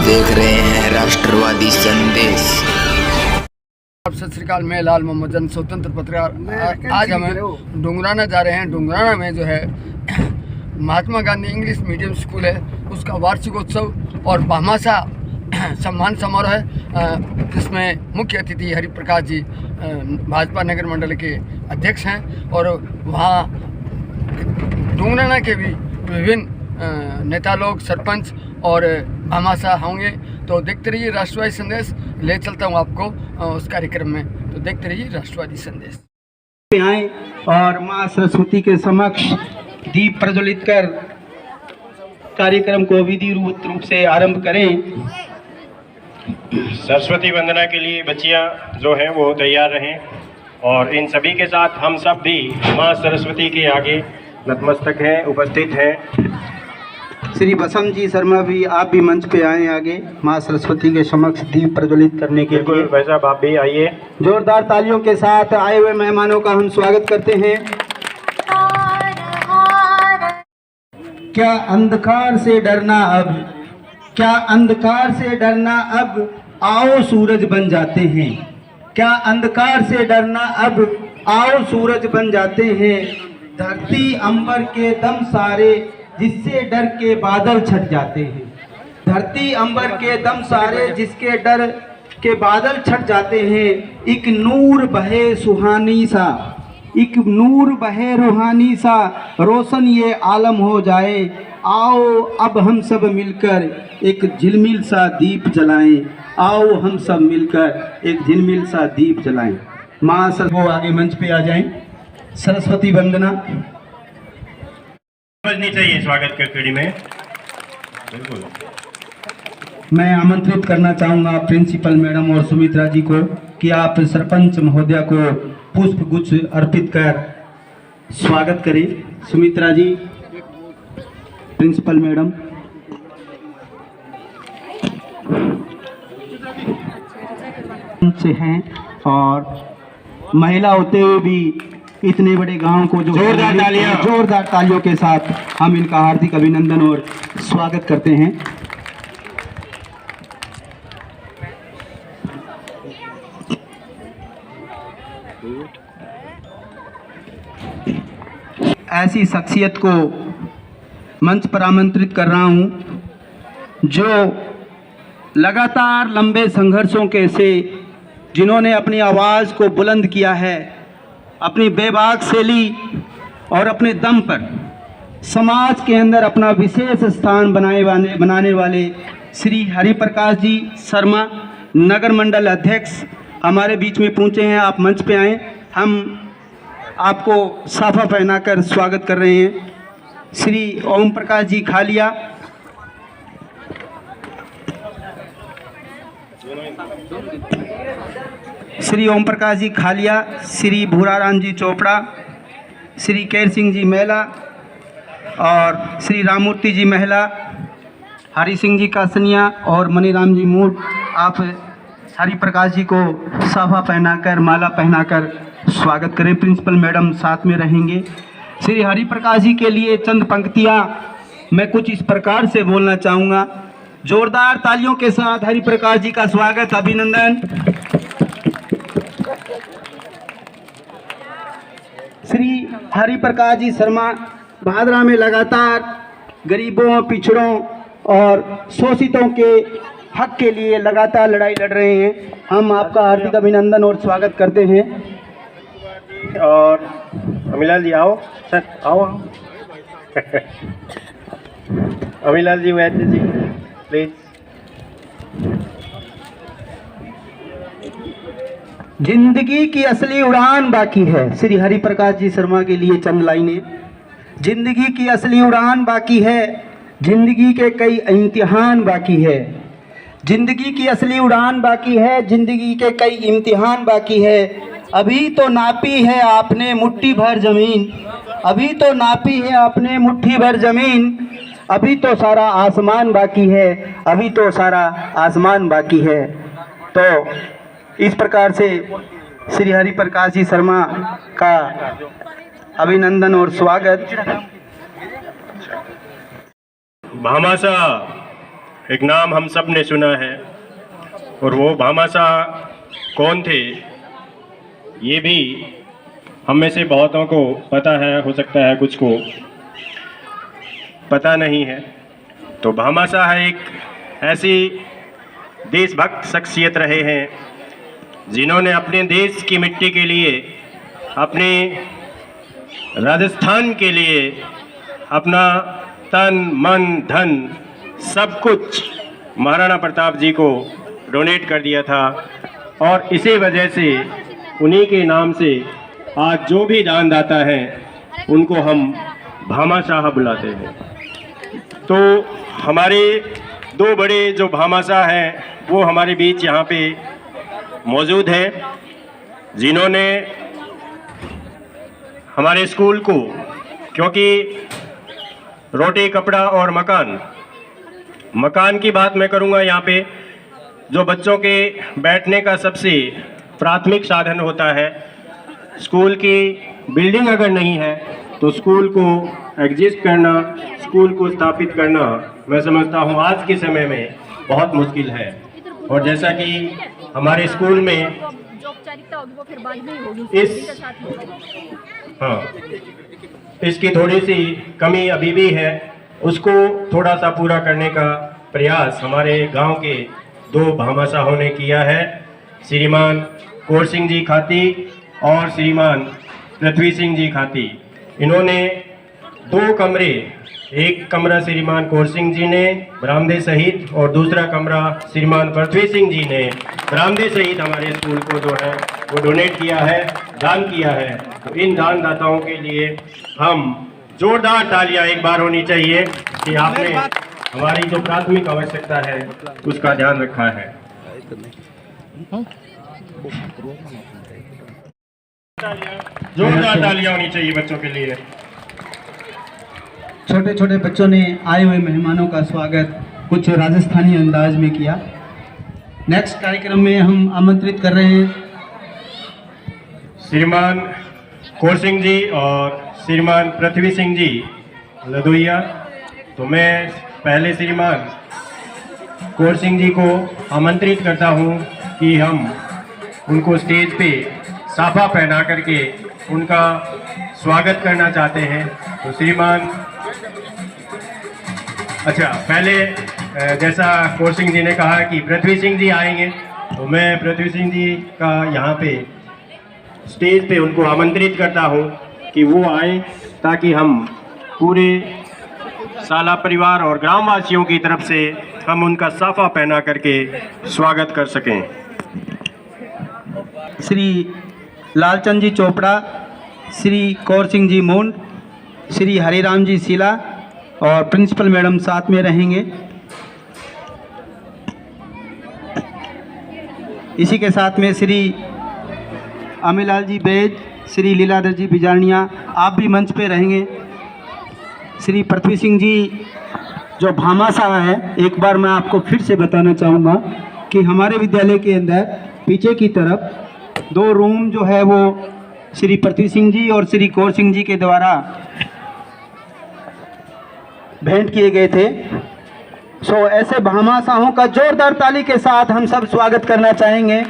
देख रहे हैं राष्ट्रवादी संदेश। सत श्रीकाल, मैं लाल मोहम्मद जन स्वतंत्र पत्रकार। आज हम डुंगराना जा रहे हैं। डुंगराना में जो है Mahatma Gandhi English medium school है, उसका वार्षिकोत्सव और भामाशाह सम्मान समारोह है, जिसमें मुख्य अतिथि हरिप्रकाश जी भाजपा नगर मंडल के अध्यक्ष हैं और वहाँ डुंगराना के भी विभिन्न नेता लोग, सरपंच और भामाशाह होंगे। तो देखते रहिए राष्ट्रवादी संदेश। ले चलता हूँ आपको उस कार्यक्रम में, तो देखते रहिए राष्ट्रवादी संदेश। आए और माँ सरस्वती के समक्ष दीप प्रज्वलित कर कार्यक्रम को विधि रूप से आरंभ करें। सरस्वती वंदना के लिए बच्चियां जो हैं वो तैयार रहें और इन सभी के साथ हम सब भी माँ सरस्वती के आगे नतमस्तक हैं, उपस्थित हैं। श्री बसंत जी शर्मा भी, आप भी मंच पे आए आगे माँ सरस्वती के समक्ष दीप प्रज्वलित करने के लिए। भाई साहब आप भी आइए। जोरदार तालियों के साथ आए हुए मेहमानों का हम स्वागत करते हैं। क्या अंधकार से डरना अब, क्या अंधकार से डरना अब, आओ सूरज बन जाते हैं। क्या अंधकार से डरना अब, आओ सूरज बन जाते हैं। धरती अंबर के दम सारे, जिससे डर के बादल छट जाते हैं। धरती अंबर के दम सारे, जिसके डर के बादल छट जाते हैं। एक नूर बहे सुहानी सा, एक नूर बहे रूहानी सा, रोशन ये आलम हो जाए। आओ अब हम सब मिलकर एक झिलमिल सा दीप जलाएं। आओ हम सब मिलकर एक झिलमिल सा दीप जलाएं। माँ वो आगे मंच पे आ जाएं। सरस्वती वंदना बजनी चाहिए स्वागत की कड़ी में। बिल्कुल। मैं आमंत्रित करना चाहूँगा प्रिंसिपल मैडम और सुमित्रा जी को कि आप सरपंच महोदया को पुष्प गुच्छ अर्पित कर स्वागत करें। सुमित्रा जी, प्रिंसिपल मैडम। से हैं और महिला होते हुए भी इतने बड़े गांव को जो जोरदार तालियों के साथ हम इनका हार्दिक अभिनंदन और स्वागत करते हैं। ऐसी शख्सियत को मंच पर आमंत्रित कर रहा हूं जो लगातार लंबे संघर्षों के से जिन्होंने अपनी आवाज़ को बुलंद किया है, अपनी बेबाक शैली और अपने दम पर समाज के अंदर अपना विशेष स्थान बनाने वाले श्री हरिप्रकाश जी शर्मा, नगर मंडल अध्यक्ष, हमारे बीच में पहुंचे हैं। आप मंच पे आएँ। हम आपको साफा पहनाकर स्वागत कर रहे हैं। श्री ओम प्रकाश जी खालिया, श्री ओम प्रकाश जी खालिया, श्री भूराराम जी चोपड़ा, श्री केर सिंह जी महिला और श्री राममूर्ति जी महिला, हरि सिंह जी कासनिया और मनीराम जी मूड, आप हरिप्रकाश जी को साफा पहनाकर, माला पहनाकर स्वागत करें। प्रिंसिपल मैडम साथ में रहेंगे। श्री हरिप्रकाश जी के लिए चंद पंक्तियाँ मैं कुछ इस प्रकार से बोलना चाहूँगा। जोरदार तालियों के साथ हरिप्रकाश जी का स्वागत, अभिनंदन। श्री हरिप्रकाश जी शर्मा भादरा में लगातार गरीबों, पिछड़ों और शोषितों के हक के लिए लगातार लड़ाई लड़ रहे हैं। हम आपका हार्दिक अभिनंदन और स्वागत करते हैं। और अमीलाल जी आओ सर, आओ अमीलाल जी, वैद्य जी प्लीज। जिंदगी की असली उड़ान बाकी है। श्री हरिप्रकाश जी शर्मा के लिए चंद लाइनें। जिंदगी की असली उड़ान बाकी है, जिंदगी के कई इम्तिहान बाकी है। जिंदगी की असली उड़ान बाकी है, जिंदगी के कई इम्तिहान बाकी है। अभी तो नापी है आपने मुट्ठी भर जमीन, अभी तो नापी है आपने मुट्ठी भर जमीन। अभी तो सारा आसमान बाकी है, अभी तो सारा आसमान बाकी है। तो इस प्रकार से श्री हरिप्रकाश जी शर्मा का अभिनंदन और स्वागत। भामाशाह एक नाम हम सब ने सुना है, और वो भामाशाह कौन थे ये भी हम में से बहुतों को पता है, हो सकता है कुछ को पता नहीं है। तो भामाशाह एक ऐसी देशभक्त शख्सियत रहे हैं जिन्होंने अपने देश की मिट्टी के लिए, अपने राजस्थान के लिए अपना तन मन धन सब कुछ महाराणा प्रताप जी को डोनेट कर दिया था। और इसी वजह से उन्हीं के नाम से आज जो भी दानदाता हैं उनको हम भामाशाह बुलाते हैं। तो हमारे दो बड़े जो भामाशाह हैं वो हमारे बीच यहाँ पे मौजूद हैं, जिन्होंने हमारे स्कूल को, क्योंकि रोटी कपड़ा और मकान की बात मैं करूँगा यहाँ पे, जो बच्चों के बैठने का सबसे प्राथमिक साधन होता है। स्कूल की बिल्डिंग अगर नहीं है तो स्कूल को एग्जिस्ट करना, स्कूल को स्थापित करना, मैं समझता हूँ आज के समय में बहुत मुश्किल है। और जैसा कि हमारे स्कूल में इसकी थोड़ी सी कमी अभी भी है, उसको थोड़ा सा पूरा करने का प्रयास हमारे गांव के दो भामाशाहों ने किया है, श्रीमान कौर सिंह जी खाती और श्रीमान पृथ्वी सिंह जी खाती। इन्होंने दो कमरे, एक कमरा श्रीमान कौर सिंह जी ने बरामदे सहित और दूसरा कमरा श्रीमान पृथ्वी सिंह जी ने बरामदे सहित हमारे स्कूल को जो है वो डोनेट किया है, दान किया है। तो इन दानदाताओं के लिए हम जोरदार तालियां एक बार होनी चाहिए कि आपने हमारी जो प्राथमिक आवश्यकता है उसका ध्यान रखा है। जोरदार तालियां होनी चाहिए बच्चों के लिए। छोटे छोटे बच्चों ने आए हुए मेहमानों का स्वागत कुछ राजस्थानी अंदाज में किया। नेक्स्ट कार्यक्रम में हम आमंत्रित कर रहे हैं श्रीमान कौर सिंह जी और श्रीमान पृथ्वी सिंह जी लदोइया। तो मैं पहले श्रीमान कौर सिंह जी को आमंत्रित करता हूं कि हम उनको स्टेज पे साफा पहना करके उनका स्वागत करना चाहते हैं। तो श्रीमान, अच्छा पहले जैसा कौर सिंह जी ने कहा कि पृथ्वी सिंह जी आएंगे, तो मैं पृथ्वी सिंह जी का यहाँ पे स्टेज पे उनको आमंत्रित करता हूँ कि वो आए, ताकि हम पूरे साला परिवार और ग्रामवासियों की तरफ से हम उनका साफा पहना करके स्वागत कर सकें। श्री लालचंद जी चोपड़ा, श्री कौर सिंह जी मुंड, श्री हरिराम जी सिला और प्रिंसिपल मैडम साथ में रहेंगे। इसी के साथ में श्री अमिलाल जी बैज, श्री लीलाधर जी बिजारनिया, आप भी मंच पे रहेंगे। श्री पृथ्वी सिंह जी जो भामाशाह है, एक बार मैं आपको फिर से बताना चाहूँगा कि हमारे विद्यालय के अंदर पीछे की तरफ दो रूम जो है वो श्री पृथ्वी सिंह जी और श्री कौर सिंह जी के द्वारा भेंट किए गए थे। सो ऐसे भामाशाहों का जोरदार ताली के साथ हम सब स्वागत करना चाहेंगे।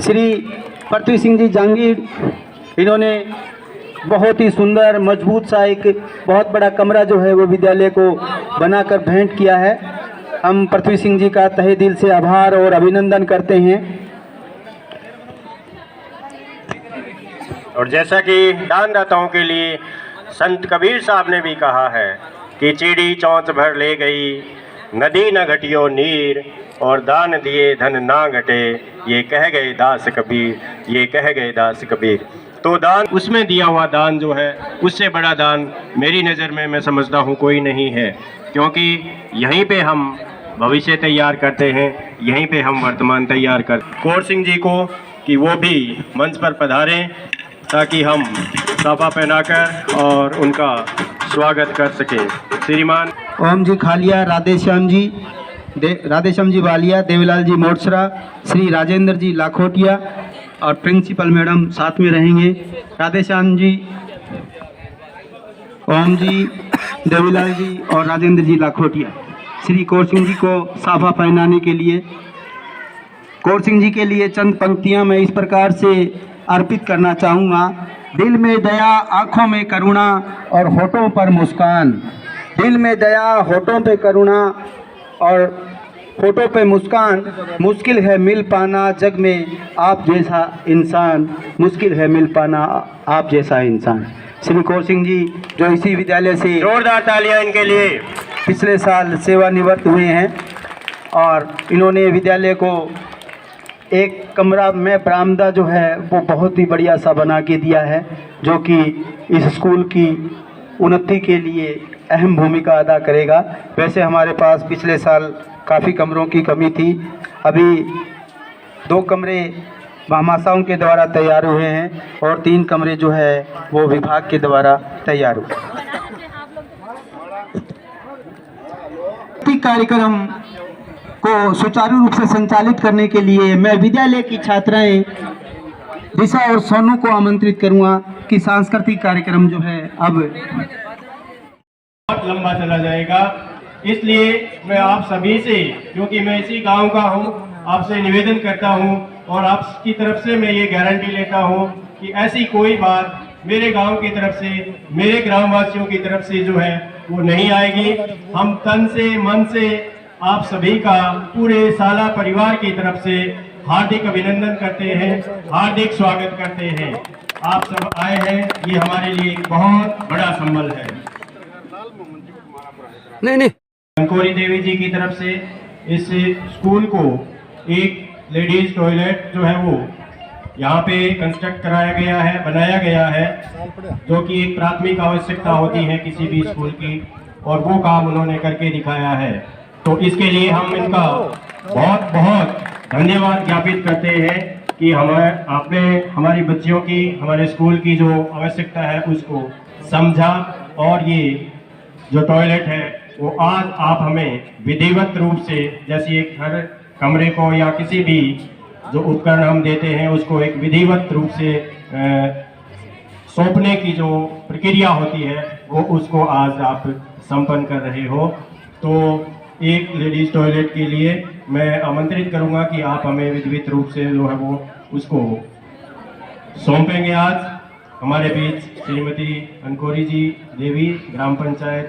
श्री पृथ्वी सिंह जी जांगीर, इन्होंने बहुत ही सुंदर मजबूत सा एक बहुत बड़ा कमरा जो है वो विद्यालय को बनाकर भेंट किया है। हम पृथ्वी सिंह जी का तहे दिल से आभार और अभिनंदन करते हैं। और जैसा कि दानदाताओं के लिए संत कबीर साहब ने भी कहा है कि चिड़ी चौंच भर ले गई, नदी न घटियो नीर, और दान दिए धन ना घटे, ये कह गए दास कबीर, ये कह गए दास कबीर। तो दान, उसमें दिया हुआ दान जो है, उससे बड़ा दान मेरी नज़र में मैं समझता हूँ कोई नहीं है, क्योंकि यहीं पे हम भविष्य तैयार करते हैं, यहीं पे हम वर्तमान तैयार कर। कौर सिंह जी को कि वो भी मंच पर पधारें ताकि हम साफा पहनाकर और उनका स्वागत कर सकें। श्रीमान ओम जी खालिया, राधेश्याम जी वालिया, देवीलाल जी मोटसरा, श्री राजेंद्र जी लाखोटिया और प्रिंसिपल मैडम साथ में रहेंगे। राधेश्याम जी, ओम जी, देवीलाल जी और राजेंद्र जी लाखोटिया। श्री कौर सिंह जी को साफा पहनाने के लिए। कौर सिंह जी के लिए चंद पंक्तियां मैं इस प्रकार से अर्पित करना चाहूँगा। दिल में दया, आँखों में करुणा और होठों पर मुस्कान। दिल में दया, होठों पे करुणा और होठों पे मुस्कान। मुश्किल है मिल पाना जग में आप जैसा इंसान, मुश्किल है मिल पाना आप जैसा इंसान। श्री कौर सिंह जी जो इसी विद्यालय से, जोरदार तालियां इनके लिए, पिछले साल सेवानिवृत्त हुए हैं और इन्होंने विद्यालय को एक कमरा में बरामदा जो है वो बहुत ही बढ़िया सा बना के दिया है, जो कि इस स्कूल की उन्नति के लिए अहम भूमिका अदा करेगा। वैसे हमारे पास पिछले साल काफ़ी कमरों की कमी थी, अभी 2 कमरे भामाशाहों के द्वारा तैयार हुए हैं और 3 कमरे जो है वो विभाग के द्वारा तैयार हुए। कार्यक्रम को सुचारू रूप से संचालित करने के लिए मैं विद्यालय की छात्राएं दिशा और सोनू को आमंत्रित करूंगा कि सांस्कृतिक कार्यक्रम जो है अब बहुत लंबा चला जाएगा। इसलिए मैं आप सभी से, क्योंकि मैं इसी गांव का हूं, आपसे निवेदन करता हूं और आपकी तरफ से मैं ये गारंटी लेता हूं कि ऐसी कोई बात मेरे गांव की तरफ से, मेरे ग्रामवासियों की तरफ से जो है वो नहीं आएगी। हम तन से मन से आप सभी का, पूरे साला परिवार की तरफ से हार्दिक अभिनंदन करते हैं, हार्दिक स्वागत करते हैं। आप सब आए हैं, ये हमारे लिए एक बहुत बड़ा संबल है। नहीं अंकोरी देवी जी की तरफ से इस स्कूल को एक लेडीज टॉयलेट जो है वो यहाँ पे कंस्ट्रक्ट कराया गया है, बनाया गया है, जो कि एक प्राथमिक आवश्यकता होती है किसी भी स्कूल की, और वो काम उन्होंने करके दिखाया है। तो इसके लिए हम इनका बहुत बहुत धन्यवाद ज्ञापित करते हैं कि आपने हमारी बच्चियों की, हमारे स्कूल की जो आवश्यकता है उसको समझा, और ये जो टॉयलेट है वो आज आप हमें विधिवत रूप से, जैसे एक हर कमरे को या किसी भी जो उपकरण हम देते हैं उसको एक विधिवत रूप से सौंपने की जो प्रक्रिया होती है वो उसको आज आप संपन्न कर रहे हो। तो एक लेडीज टॉयलेट के लिए मैं आमंत्रित करूंगा कि आप हमें विधिवत रूप से जो है वो उसको सौंपेंगे। आज हमारे बीच श्रीमती अंकोरी जी देवी, ग्राम पंचायत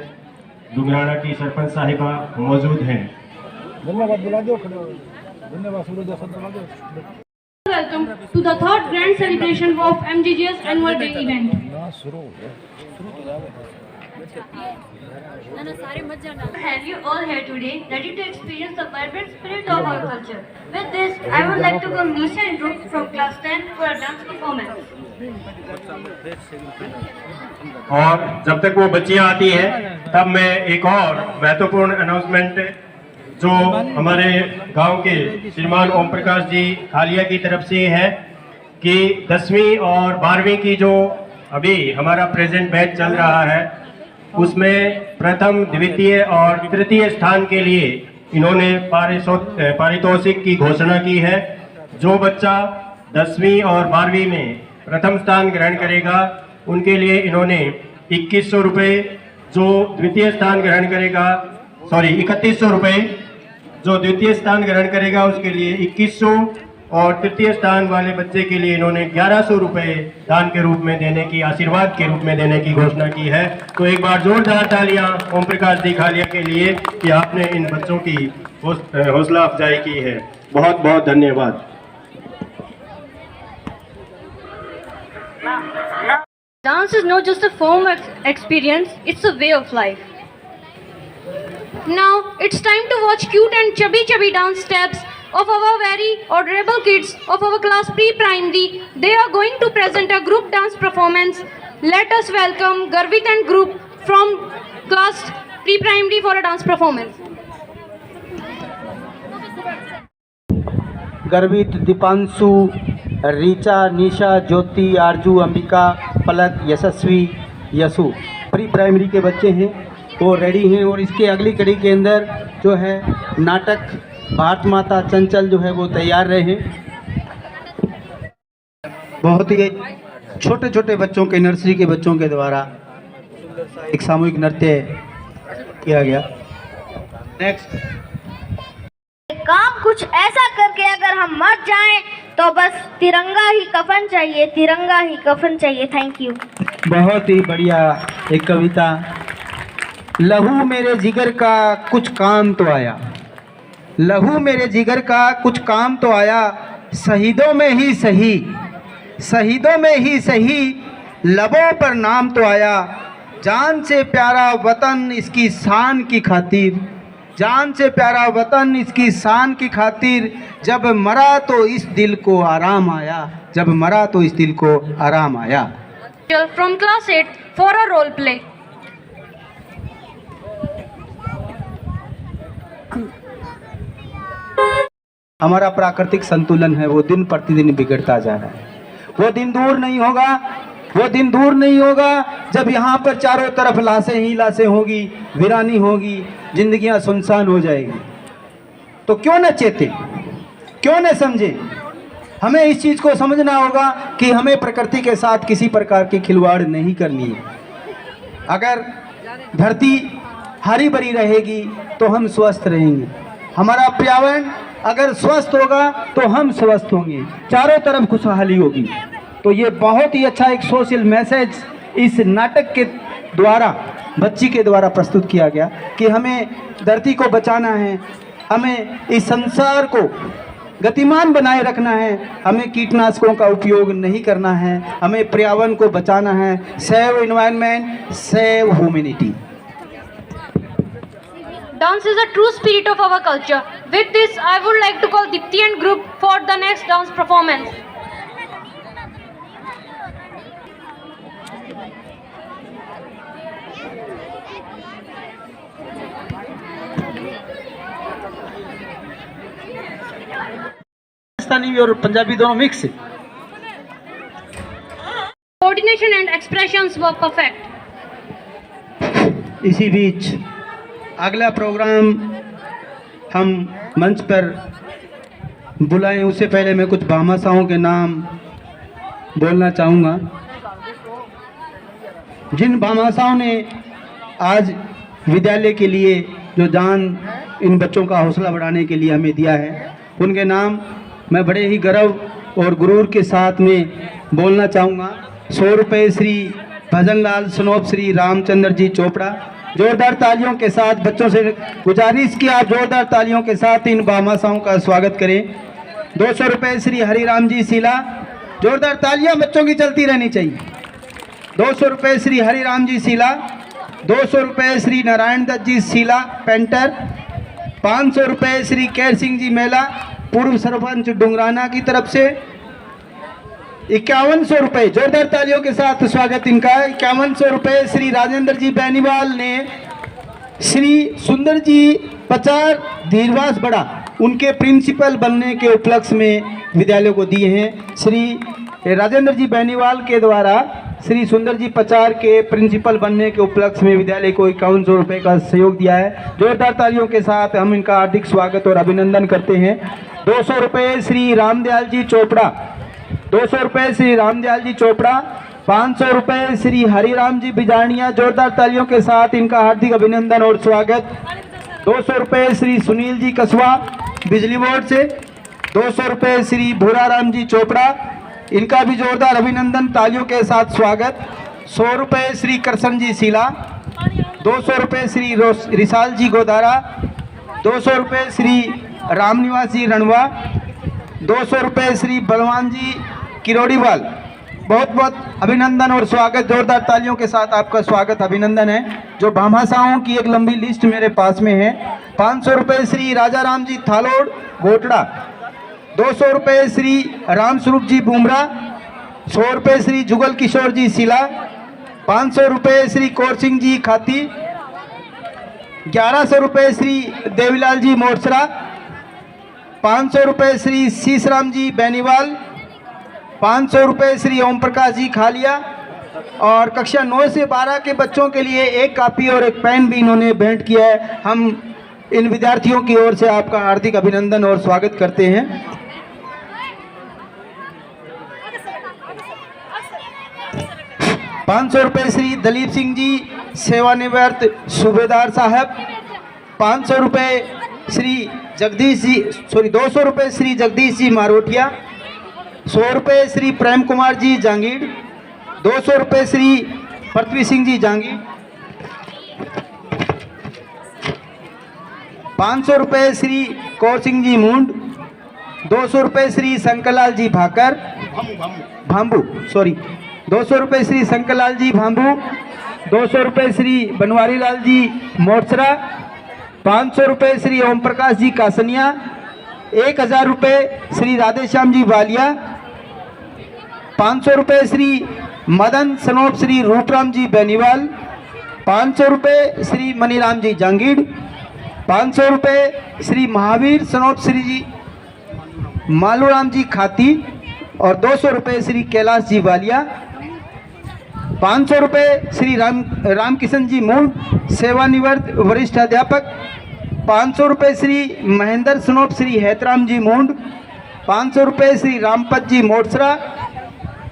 डुंगराना की सरपंच साहिबा मौजूद हैं। Welcome to the 3rd grand celebration of MGGS annual day event. Have you all here today ready to experience the vibrant spirit of our culture? With this, I would like to come Nisha and Dhruv from class 10 for a dance performance. और जब तक वो बच्चियां आती हैं तब मैं एक और महत्वपूर्ण अनाउंसमेंट जो हमारे गांव के श्रीमान ओम प्रकाश जी खालिया की तरफ से है कि 10वीं और 12वीं की जो अभी हमारा प्रेजेंट बैच चल रहा है उसमें प्रथम, द्वितीय और तृतीय स्थान के लिए इन्होंने पारितोषिक की घोषणा की है। जो बच्चा 10वीं और 12वीं में प्रथम स्थान ग्रहण करेगा उनके लिए इन्होंने 2100 रुपये, जो द्वितीय स्थान ग्रहण करेगा 3100 रुपये, जो द्वितीय स्थान ग्रहण करेगा उसके लिए 2100, और तृतीय स्थान वाले बच्चे के लिए इन्होंने 1100 रुपये दान के रूप में देने की, आशीर्वाद के रूप में देने की घोषणा की है। तो एक बार जोरदार तालियां ओम प्रकाश जी खालिया के लिए कि आपने इन बच्चों की हौसला अफजाई की है। बहुत बहुत धन्यवाद। Dance is not just a form of experience, it's a way of life. Now, it's time to watch cute and chubby dance steps of our very adorable kids of our class pre-primary. They are going to present a group dance performance. Let us welcome Garvit and group from class pre-primary for a dance performance. गर्वित, दीपांशु, रीचा, निशा, ज्योति, आरजू, अंबिका, पलक, यशस्वी, Yesu pre primary के बच्चे हैं, वो ready हैं। और इसके अगली कड़ी के अंदर जो है नाटक भारत माता चंचल जो है वो तैयार रहे हैं। बहुत ही छोटे छोटे बच्चों के, नर्सरी के बच्चों के द्वारा एक सामूहिक नृत्य किया गया। नेक्स्ट। काम कुछ ऐसा करके अगर हम मर जाएं तो बस तिरंगा ही कफन चाहिए, तिरंगा ही कफन चाहिए। Thank you. बहुत ही बढ़िया एक कविता। लहू मेरे जिगर का कुछ काम तो आया, लहू मेरे जिगर का कुछ काम तो आया, शहीदों में ही सही, शहीदों में ही सही, लबों पर नाम तो आया, जान से प्यारा वतन इसकी शान की खातिर, जान से प्यारा वतन इसकी शान की खातिर, जब मरा तो इस दिल को आराम आया, जब मरा तो इस दिल को आराम आया। From class 8 for a role play. हमारा प्राकृतिक संतुलन है वो दिन प्रतिदिन बिगड़ता जा रहा है। वो दिन दूर नहीं होगा, वो दिन दूर नहीं होगा जब यहाँ पर चारों तरफ लाशें ही लाशें होगी, वीरानी होगी, जिंदगियां सुनसान हो जाएगी। तो क्यों न चेते, क्यों न समझे। हमें इस चीज़ को समझना होगा कि हमें प्रकृति के साथ किसी प्रकार की खिलवाड़ नहीं करनी है। अगर धरती हरी भरी रहेगी तो हम स्वस्थ रहेंगे, हमारा पर्यावरण अगर स्वस्थ होगा तो हम स्वस्थ होंगे, चारों तरफ खुशहाली होगी। तो ये बहुत ही अच्छा एक सोशल मैसेज इस नाटक के द्वारा, बच्ची के द्वारा प्रस्तुत किया गया कि हमें धरती को बचाना है, हमें इस संसार को गतिमान बनाए रखना है, हमें कीटनाशकों का उपयोग नहीं करना है, हमें पर्यावरण को बचाना है। Save environment, save humanity. Dance is a true spirit of our culture. With this, I would like to call Dipti and group for the next dance performance. Rajasthani और पंजाबी दोनों mix. Coordination and expressions were perfect. इसी बीच अगला programme हम मंच पर बुलाएं उससे पहले मैं कुछ भामाशाहों के नाम बोलना चाहूँगा। जिन भामाशाहों ने आज विद्यालय के लिए जो जान इन बच्चों का हौसला बढ़ाने के लिए हमें दिया है, उनके नाम मैं बड़े ही गर्व और गुरूर के साथ में बोलना चाहूँगा। 100 रुपये श्री भजनलाल सनोप श्री रामचंद्र जी चोपड़ा। जोरदार तालियों के साथ बच्चों से गुजारिश की आप जोरदार तालियों के साथ इन भामाशाहों का स्वागत करें। 200 रुपये श्री हरिराम जी सीला। जोरदार तालियां बच्चों की चलती रहनी चाहिए। 200 रुपये श्री हरिराम जी सीला। 200 रुपये श्री नारायण दत्त जी सीला पेंटर। 500 रुपये श्री कैर सिंह जी मेला पूर्व सरपंच डुंगराना की तरफ से। 5100 रुपये, जोरदार तालियों के साथ स्वागत इनका। 5100 रुपये श्री राजेंद्र जी बैनीवाल ने श्री सुंदर जी पचार धीरवास बड़ा उनके प्रिंसिपल बनने के उपलक्ष्य में विद्यालय को दिए हैं। श्री राजेंद्र जी बैनीवाल के द्वारा श्री सुंदर जी पचार के प्रिंसिपल बनने के उपलक्ष्य में विद्यालय को 5100 रुपये का सहयोग दिया है। जोरदार तालियों के साथ हम इनका हार्दिक स्वागत और अभिनंदन करते हैं। 200 रुपये श्री रामदयाल जी चोपड़ा। 200 रुपये श्री रामदयाल जी चोपड़ा। 500 रुपये श्री हरिराम जी बिजानिया। जोरदार तालियों के साथ इनका हार्दिक अभिनंदन और स्वागत। 200 रुपये श्री सुनील जी कसवा बिजली बोर्ड से। 200 रुपये श्री भूराराम जी चोपड़ा, इनका भी जोरदार अभिनंदन तालियों के साथ स्वागत। 100 रुपये श्री करसन जी सीला। 200 रुपये श्री रिसाल जी गोदारा। 200 रुपये श्री रामनिवास जी रणवा। 200 रुपये श्री बलवान जी किरोड़ीवाल। बहुत बहुत अभिनंदन और स्वागत। जोरदार तालियों के साथ आपका स्वागत अभिनंदन है। जो भामाशाहों की एक लंबी लिस्ट मेरे पास में है। 500 रुपये श्री राजा राम जी थालोड़ घोटड़ा। 200 रुपये श्री रामस्वरूप जी बुमरा। 100 रुपये श्री जुगल किशोर जी सिला। 500 रुपये श्री कौर सिंह जी खाती। 1100 रुपये श्री देवीलाल जी मोरसरा। 500 रुपये श्री शीशराम जी बैनीवाल। 500 रुपये श्री ओम प्रकाश जी खालिया। और कक्षा 9 से 12 के बच्चों के लिए एक कापी और एक पेन भी इन्होंने भेंट किया है। हम इन विद्यार्थियों की ओर से आपका हार्दिक अभिनंदन और स्वागत करते हैं। ₹500 रुपये श्री दलीप सिंह जी सेवानिवृत्त सूबेदार साहब। 500 रुपये श्री जगदीश जी 200 रुपये श्री जगदीश जी मारोटिया, 100 रुपये श्री प्रेम कुमार जी जांगीर, 200 रुपये श्री पृथ्वी सिंह जी जांगीर, 500 रुपये श्री कौर सिंह जी मुंड, 200 रुपये श्री शंकरलाल जी भाकर भांबू 200 रुपये श्री शंकरलाल जी भांबू, 200 रुपये श्री बनवारी लाल जी मोटसरा, 500 रुपये श्री ओम प्रकाश जी कासनिया, 1000 रुपये श्री राधेश्याम जी वालिया, 500 रुपये श्री मदन सनोप श्री रूपराम जी बेनीवाल, 500 रुपये श्री मनीराम जी जांगीर, 500 रुपये श्री महावीर सनोप श्री जी मालूराम जी खाती और 200 रुपये श्री कैलाश जी वालिया, 500 रुपये श्री रामकिशन जी मूड सेवानिवृत्त वरिष्ठ अध्यापक, 500 रुपये श्री महेंद्र सनोप श्री हैतराम जी मूंड, 500 रुपये श्री रामपत जी मोटसरा,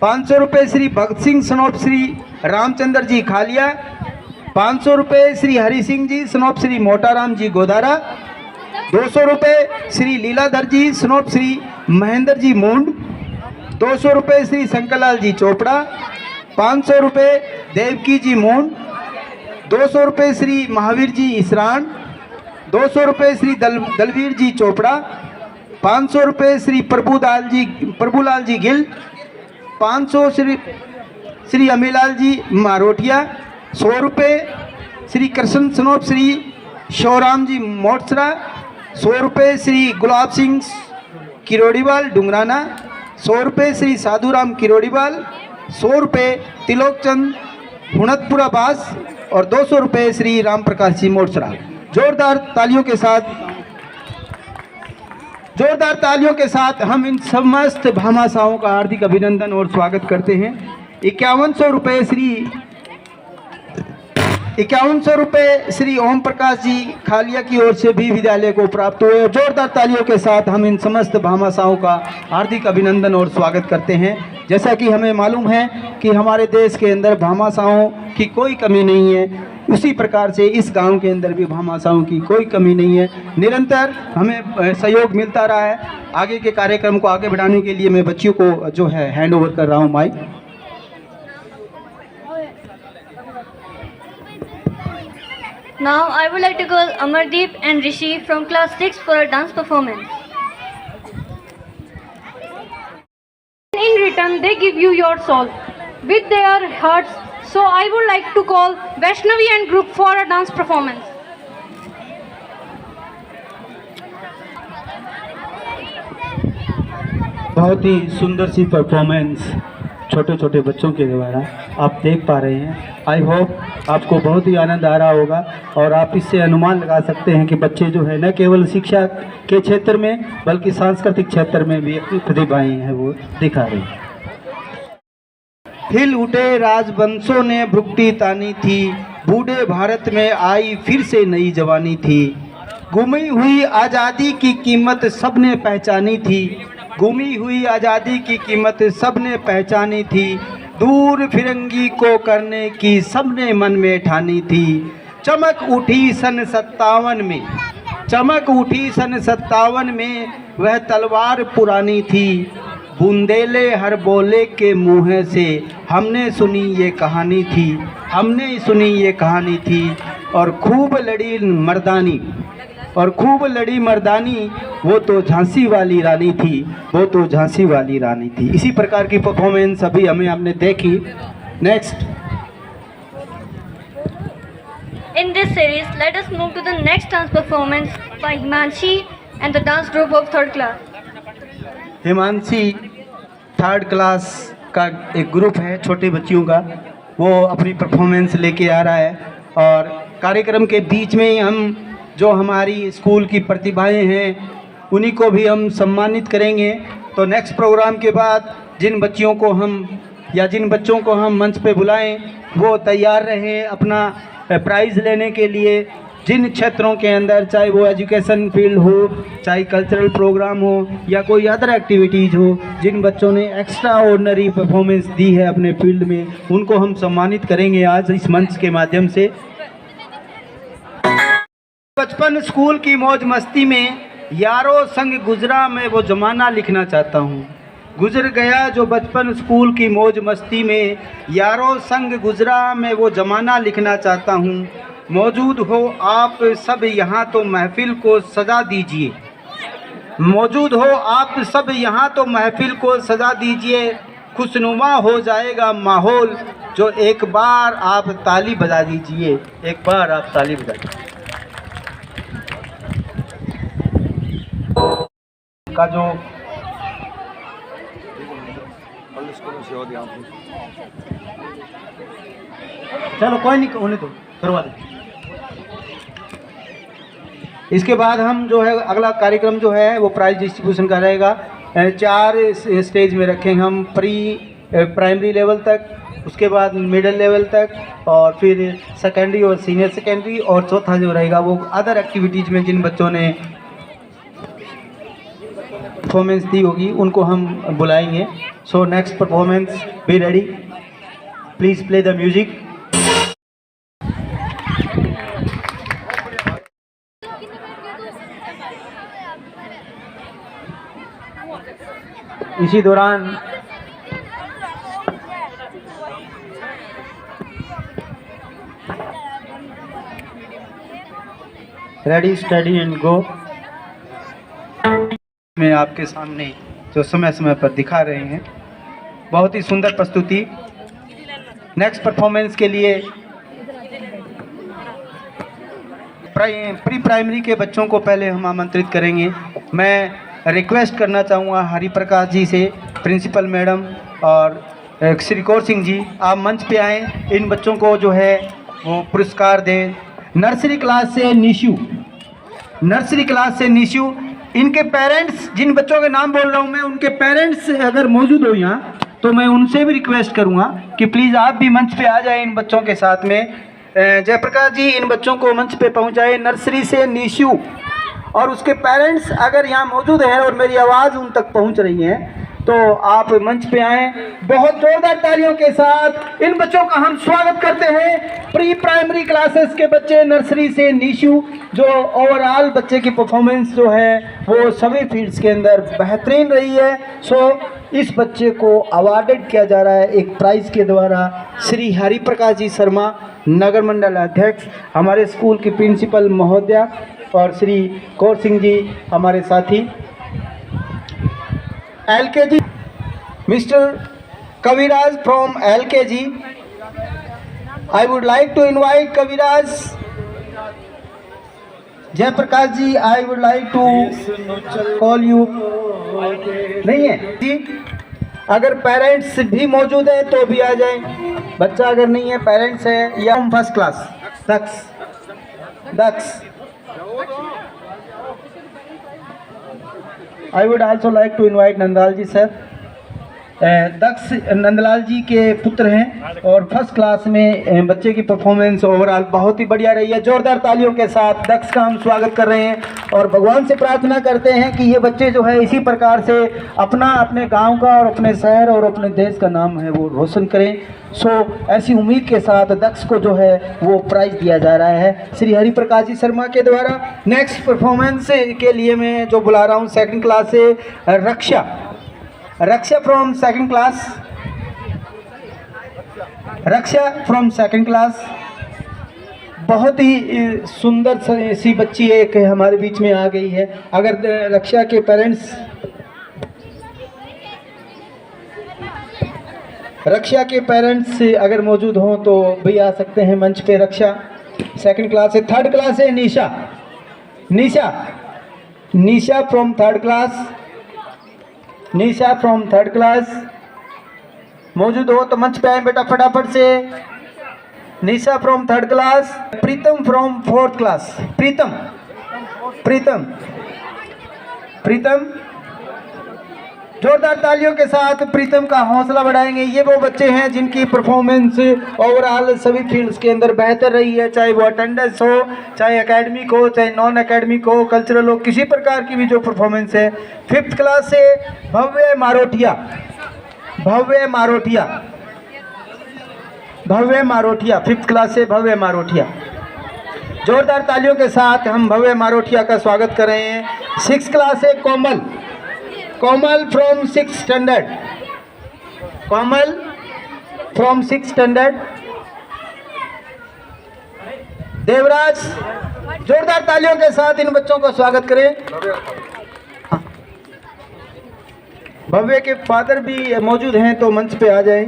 500 रुपये श्री भगत सिंह सनोप श्री रामचंद्र जी खालिया, 500 रुपये श्री हरि सिंह जी सनोप श्री मोटाराम जी गोदारा, 200 रुपये श्री लीलाधर जी सनोप श्री महेंद्र जी मूंड, 200 रुपये श्री शंकरलाल जी चोपड़ा, 500 रुपये देवकी जी मूंड, 200 रुपये श्री महावीर जी इसरान, 200 रुपये श्री दलवीर जी चोपड़ा, 500 रुपये श्री प्रभुलाल जी गिल, 500 श्री अमीलाल जी मारोटिया, 100 रुपये श्री कृष्ण सनोप श्री शोराम जी मोटसरा, 100 रुपये श्री गुलाब सिंह किरोड़ीवाल डुंगराना, 100 रुपये श्री साधुराम किरोड़ीवाल, 100 रुपये तिलोक चंद हुणतपुरा बास और 200 रुपये श्री राम प्रकाश जी मोटसरा। जोरदार तालियों के साथ हम इन समस्त भामाशाहों का हार्दिक अभिनंदन और स्वागत करते हैं। 5100 रुपये श्री ओम प्रकाश जी खालिया की ओर से भी विद्यालय को प्राप्त हुए। जोरदार तालियों के साथ हम इन समस्त भामाशाहों का हार्दिक अभिनंदन और स्वागत करते हैं। जैसा कि हमें मालूम है कि हमारे देश के अंदर भामाशाहों की कोई कमी नहीं है, उसी प्रकार से इस गांव के अंदर भी भामाशाहों की कोई कमी नहीं है। निरंतर हमें सहयोग मिलता रहा है। आगे के कार्यक्रम को आगे बढ़ाने के लिए मैं बच्चियों को जो है हैंड ओवर कर रहा हूँ mic. Now I would like to call Amardeep and Rishi from class 6 for a dance performance. In return, they give you your soul with their hearts. So I would like to call Vaishnavi and group for a dance performance. बहुत ही सुंदर सी performance छोटे छोटे बच्चों के द्वारा आप देख पा रहे हैं। आई होप आपको बहुत ही आनंद आ रहा होगा और आप इससे अनुमान लगा सकते हैं कि बच्चे जो है न केवल शिक्षा के क्षेत्र में बल्कि सांस्कृतिक क्षेत्र में भी अपनी प्रतिभाएं हैं वो दिखा रहे हैं। हिल उठे राजवंशों ने भुगती तानी थी, बूढ़े भारत में आई फिर से नई जवानी थी। गुमी हुई आज़ादी की कीमत सबने पहचानी थी, गुमी हुई आज़ादी की कीमत सबने पहचानी थी। दूर फिरंगी को करने की सबने मन में ठानी थी। चमक उठी सन 57 में, चमक उठी सन 57 में वह तलवार पुरानी थी। बुंदेले हर बोले के मुँह से हमने सुनी ये कहानी थी, हमने सुनी ये कहानी थी। और खूब लड़ी मर्दानी, और खूब लड़ी मर्दानी, वो तो झांसी वाली रानी थी, वो तो झांसी वाली रानी थी। इसी प्रकार की परफॉर्मेंस अभी हमने देखी। Next In this series, let us move to the next dance performance by Himanshi and the dance group of 3rd class. Himanshi 3rd class का एक ग्रुप है छोटे बच्चियों का, वो अपनी परफॉर्मेंस लेके आ रहा है। और कार्यक्रम के बीच में ही हम जो हमारी स्कूल की प्रतिभाएं हैं उन्हीं को भी हम सम्मानित करेंगे। तो नेक्स्ट प्रोग्राम के बाद जिन बच्चियों को हम या जिन बच्चों को हम मंच पे बुलाएं वो तैयार रहें अपना प्राइज़ लेने के लिए। जिन क्षेत्रों के अंदर, चाहे वो एजुकेशन फील्ड हो, चाहे कल्चरल प्रोग्राम हो या कोई अदर एक्टिविटीज़ हो, जिन बच्चों ने एक्स्ट्रा ऑर्डिनरी परफॉर्मेंस दी है अपने फील्ड में, उनको हम सम्मानित करेंगे आज इस मंच के माध्यम से। बचपन स्कूल की मौज मस्ती में यारों संग गुजरा मैं वो ज़माना लिखना चाहता हूँ। गुजर गया जो बचपन स्कूल की मौज मस्ती में, यारों संग गुजरा मैं वो ज़माना लिखना चाहता हूँ। मौजूद हो आप सब यहाँ तो महफिल को सजा दीजिए। मौजूद हो आप सब यहाँ तो महफिल को सजा दीजिए। खुशनुमा हो जाएगा माहौल जो एक बार आप ताली बजा दीजिए। एक बार आप ताली बजा दीजिए। का जो चलो कोई नहीं होने दो, करवा दो। इसके बाद हम जो है अगला कार्यक्रम जो है वो प्राइज डिस्ट्रीब्यूशन का रहेगा। 4 स्टेज में रखेंगे हम, प्री प्राइमरी लेवल तक, उसके बाद मिडिल लेवल तक, और फिर सेकेंडरी और सीनियर सेकेंडरी, और चौथा जो रहेगा वो अदर एक्टिविटीज़ में जिन बच्चों ने परफॉर्मेंस दी होगी उनको हम बुलाएंगे। So next performance, be ready, please play the music. इसी दौरान रेडी स्टडी एंड गो में आपके सामने जो समय समय पर दिखा रहे हैं, बहुत ही सुंदर प्रस्तुति। नेक्स्ट परफॉर्मेंस के लिए प्री प्राइमरी के बच्चों को पहले हम आमंत्रित करेंगे। मैं रिक्वेस्ट करना चाहूँगा हरि प्रकाश जी से, प्रिंसिपल मैडम और श्री कौर सिंह जी, आप मंच पे आएँ, इन बच्चों को जो है वो पुरस्कार दें। नर्सरी क्लास से निशु, नर्सरी क्लास से निशु, इनके पेरेंट्स, जिन बच्चों के नाम बोल रहा हूँ मैं, उनके पेरेंट्स अगर मौजूद हो यहाँ तो मैं उनसे भी रिक्वेस्ट करूँगा कि प्लीज़ आप भी मंच पे आ जाएं इन बच्चों के साथ में। जयप्रकाश जी इन बच्चों को मंच पे पहुँचाए, नर्सरी से निशु, और उसके पेरेंट्स अगर यहाँ मौजूद हैं और मेरी आवाज़ उन तक पहुँच रही है तो आप मंच पे आएँ। बहुत जोरदार तालियों के साथ इन बच्चों का हम स्वागत करते हैं। प्री प्राइमरी क्लासेस के बच्चे, नर्सरी से निशु, जो ओवरऑल बच्चे की परफॉर्मेंस जो है वो सभी फील्ड्स के अंदर बेहतरीन रही है। सो इस बच्चे को अवार्डेड किया जा रहा है एक प्राइज़ के द्वारा। श्री हरि प्रकाश जी शर्मा, नगर मंडल अध्यक्ष, हमारे स्कूल की प्रिंसिपल महोदया, और श्री कौर सिंह जी हमारे साथी। LKG Mr. Kaviraj from LKG. I would like to invite Kaviraj. Jayaprakash ji, I would like to call you. नहीं है जी, अगर पेरेंट्स भी मौजूद है तो भी आ जाएं। बच्चा अगर नहीं है, पेरेंट्स है, या हम first class Daksh. I would also like to invite Nandlal ji sir. Daksh Nandlal ji के पुत्र हैं और फर्स्ट क्लास में बच्चे की परफॉर्मेंस ओवरऑल बहुत ही बढ़िया रही है। जोरदार तालियों के साथ दक्ष का हम स्वागत कर रहे हैं और भगवान से प्रार्थना करते हैं कि ये बच्चे जो है इसी प्रकार से अपने गांव का और अपने शहर और अपने देश का नाम है वो रोशन करें। सो ऐसी उम्मीद के साथ दक्ष को जो है वो प्राइज़ दिया जा रहा है श्री हरि प्रकाश जी शर्मा के द्वारा। नेक्स्ट परफॉर्मेंस के लिए मैं जो बुला रहा हूँ सेकंड क्लास से Raksha from second class. Raksha from second class, बहुत ही सुंदर सी बच्ची एक हमारे बीच में आ गई है। अगर रक्षा के पेरेंट्स, रक्षा के पेरेंट्स अगर मौजूद हों तो भी आ सकते हैं मंच पे। रक्षा सेकंड क्लास से। थर्ड क्लास से Nisha from third class. Nisha from third class मौजूद हो तो मंच पे आए बेटा फटाफट से। Nisha from third class. Pritam from fourth class. Pritam जोरदार तालियों के साथ प्रीतम का हौसला बढ़ाएंगे। ये वो बच्चे हैं जिनकी परफॉर्मेंस ओवरऑल सभी फील्ड्स के अंदर बेहतर रही है, चाहे वो अटेंडेंस हो, चाहे एकेडमिक हो, चाहे नॉन एकेडमिक हो, कल्चरल हो, किसी प्रकार की भी जो परफॉर्मेंस है। फिफ्थ क्लास से भव्य मारोठिया। फिफ्थ क्लास से भव्य मारोठिया जोरदार तालियों के साथ हम भव्य मारोठिया का स्वागत कर रहे हैं। 6th क्लास है Komal, Komal from 6th standard, Komal from 6th standard. Devraj, जोरदार तालियों के साथ इन बच्चों का स्वागत करें। भव्य के फादर भी मौजूद हैं तो मंच पे आ जाएं।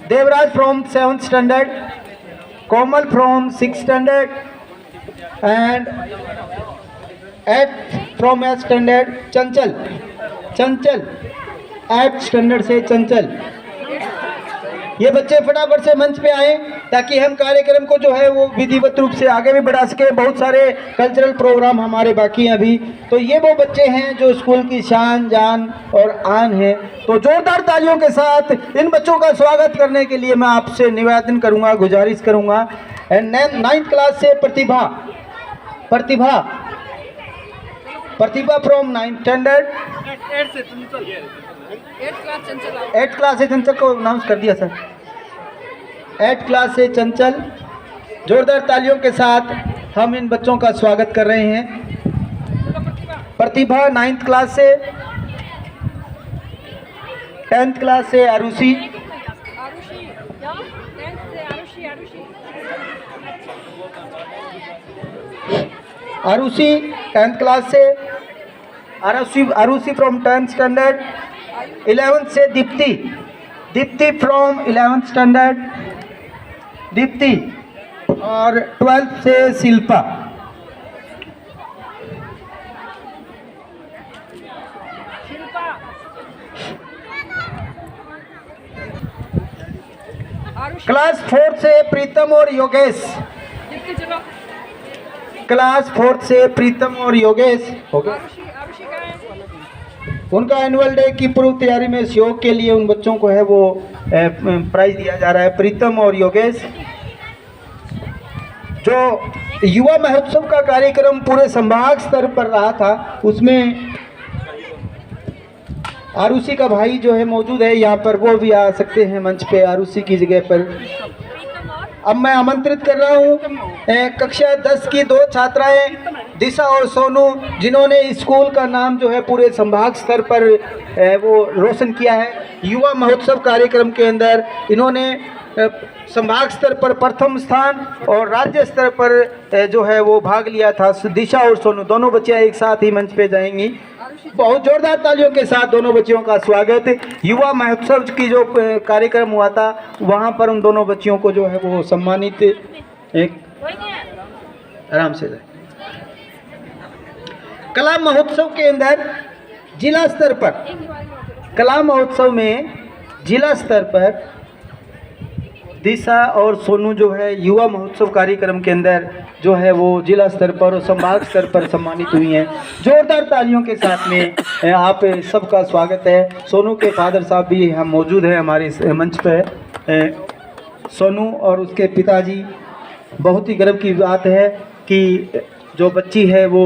Devraj from 7th standard, Komal from 6th standard and 8th from 8th standard. Chanchal, Chanchal 8th standard से चंचल। ये बच्चे फटाफट से मंच पे आए ताकि हम कार्यक्रम को जो है वो विधिवत रूप से आगे भी बढ़ा सके। बहुत सारे कल्चरल प्रोग्राम हमारे बाकी हैं अभी। तो ये वो बच्चे हैं जो स्कूल की शान, जान और आन है। तो जोरदार तालियों के साथ इन बच्चों का स्वागत करने के लिए मैं आपसे निवेदन करूंगा, गुजारिश करूंगा। 9th क्लास से Pratibha, Pratibha, Pratibha from 9th standard. 8th class से चंचल को अनाउंस कर दिया सर। 8th क्लास से चंचल। जोरदार तालियों के साथ हम इन बच्चों का स्वागत कर रहे हैं। प्रतिभा 9th क्लास से। 10th क्लास से आरुषि, आरुषि 10th क्लास से। Arushi from 10th standard. 11th से Deepti, Deepti from 11th standard, Deepti. और 12th से शिल्पा। क्लास 4 से प्रीतम और योगेश, क्लास 4 से प्रीतम और योगेश हो गए। उनका एनुअल डे की पूर्व तैयारी में सहयोग के लिए उन बच्चों को है वो प्राइज दिया जा रहा है। प्रीतम और योगेश। जो युवा महोत्सव का कार्यक्रम पूरे संभाग स्तर पर रहा था उसमें आरुषि का भाई जो है मौजूद है यहाँ पर, वो भी आ सकते हैं मंच पे आरुषि की जगह पर। अब मैं आमंत्रित कर रहा हूँ कक्षा 10 की 2 छात्राएं दिशा और सोनू, जिन्होंने स्कूल का नाम जो है पूरे संभाग स्तर पर वो रोशन किया है। युवा महोत्सव कार्यक्रम के अंदर इन्होंने संभाग स्तर पर प्रथम स्थान और राज्य स्तर पर जो है वो भाग लिया था। दिशा और सोनू दोनों बच्चियाँ एक साथ ही मंच पे जाएंगी। बहुत जोरदार तालियों के साथ दोनों बच्चियों का स्वागत। युवा महोत्सव की जो कार्यक्रम हुआ था वहाँ पर उन दोनों बच्चियों को जो है वो सम्मानित, एक आराम से जाए। कला महोत्सव के अंदर जिला स्तर पर, कला महोत्सव में जिला स्तर पर दिशा और सोनू जो है युवा महोत्सव कार्यक्रम के अंदर जो है वो जिला स्तर पर और संभाग स्तर पर सम्मानित हुई हैं। जोरदार तालियों के साथ में आप सबका स्वागत है। सोनू के फादर साहब भी हम मौजूद हैं हमारे मंच पर। सोनू और उसके पिताजी, बहुत ही गर्व की बात है कि जो बच्ची है वो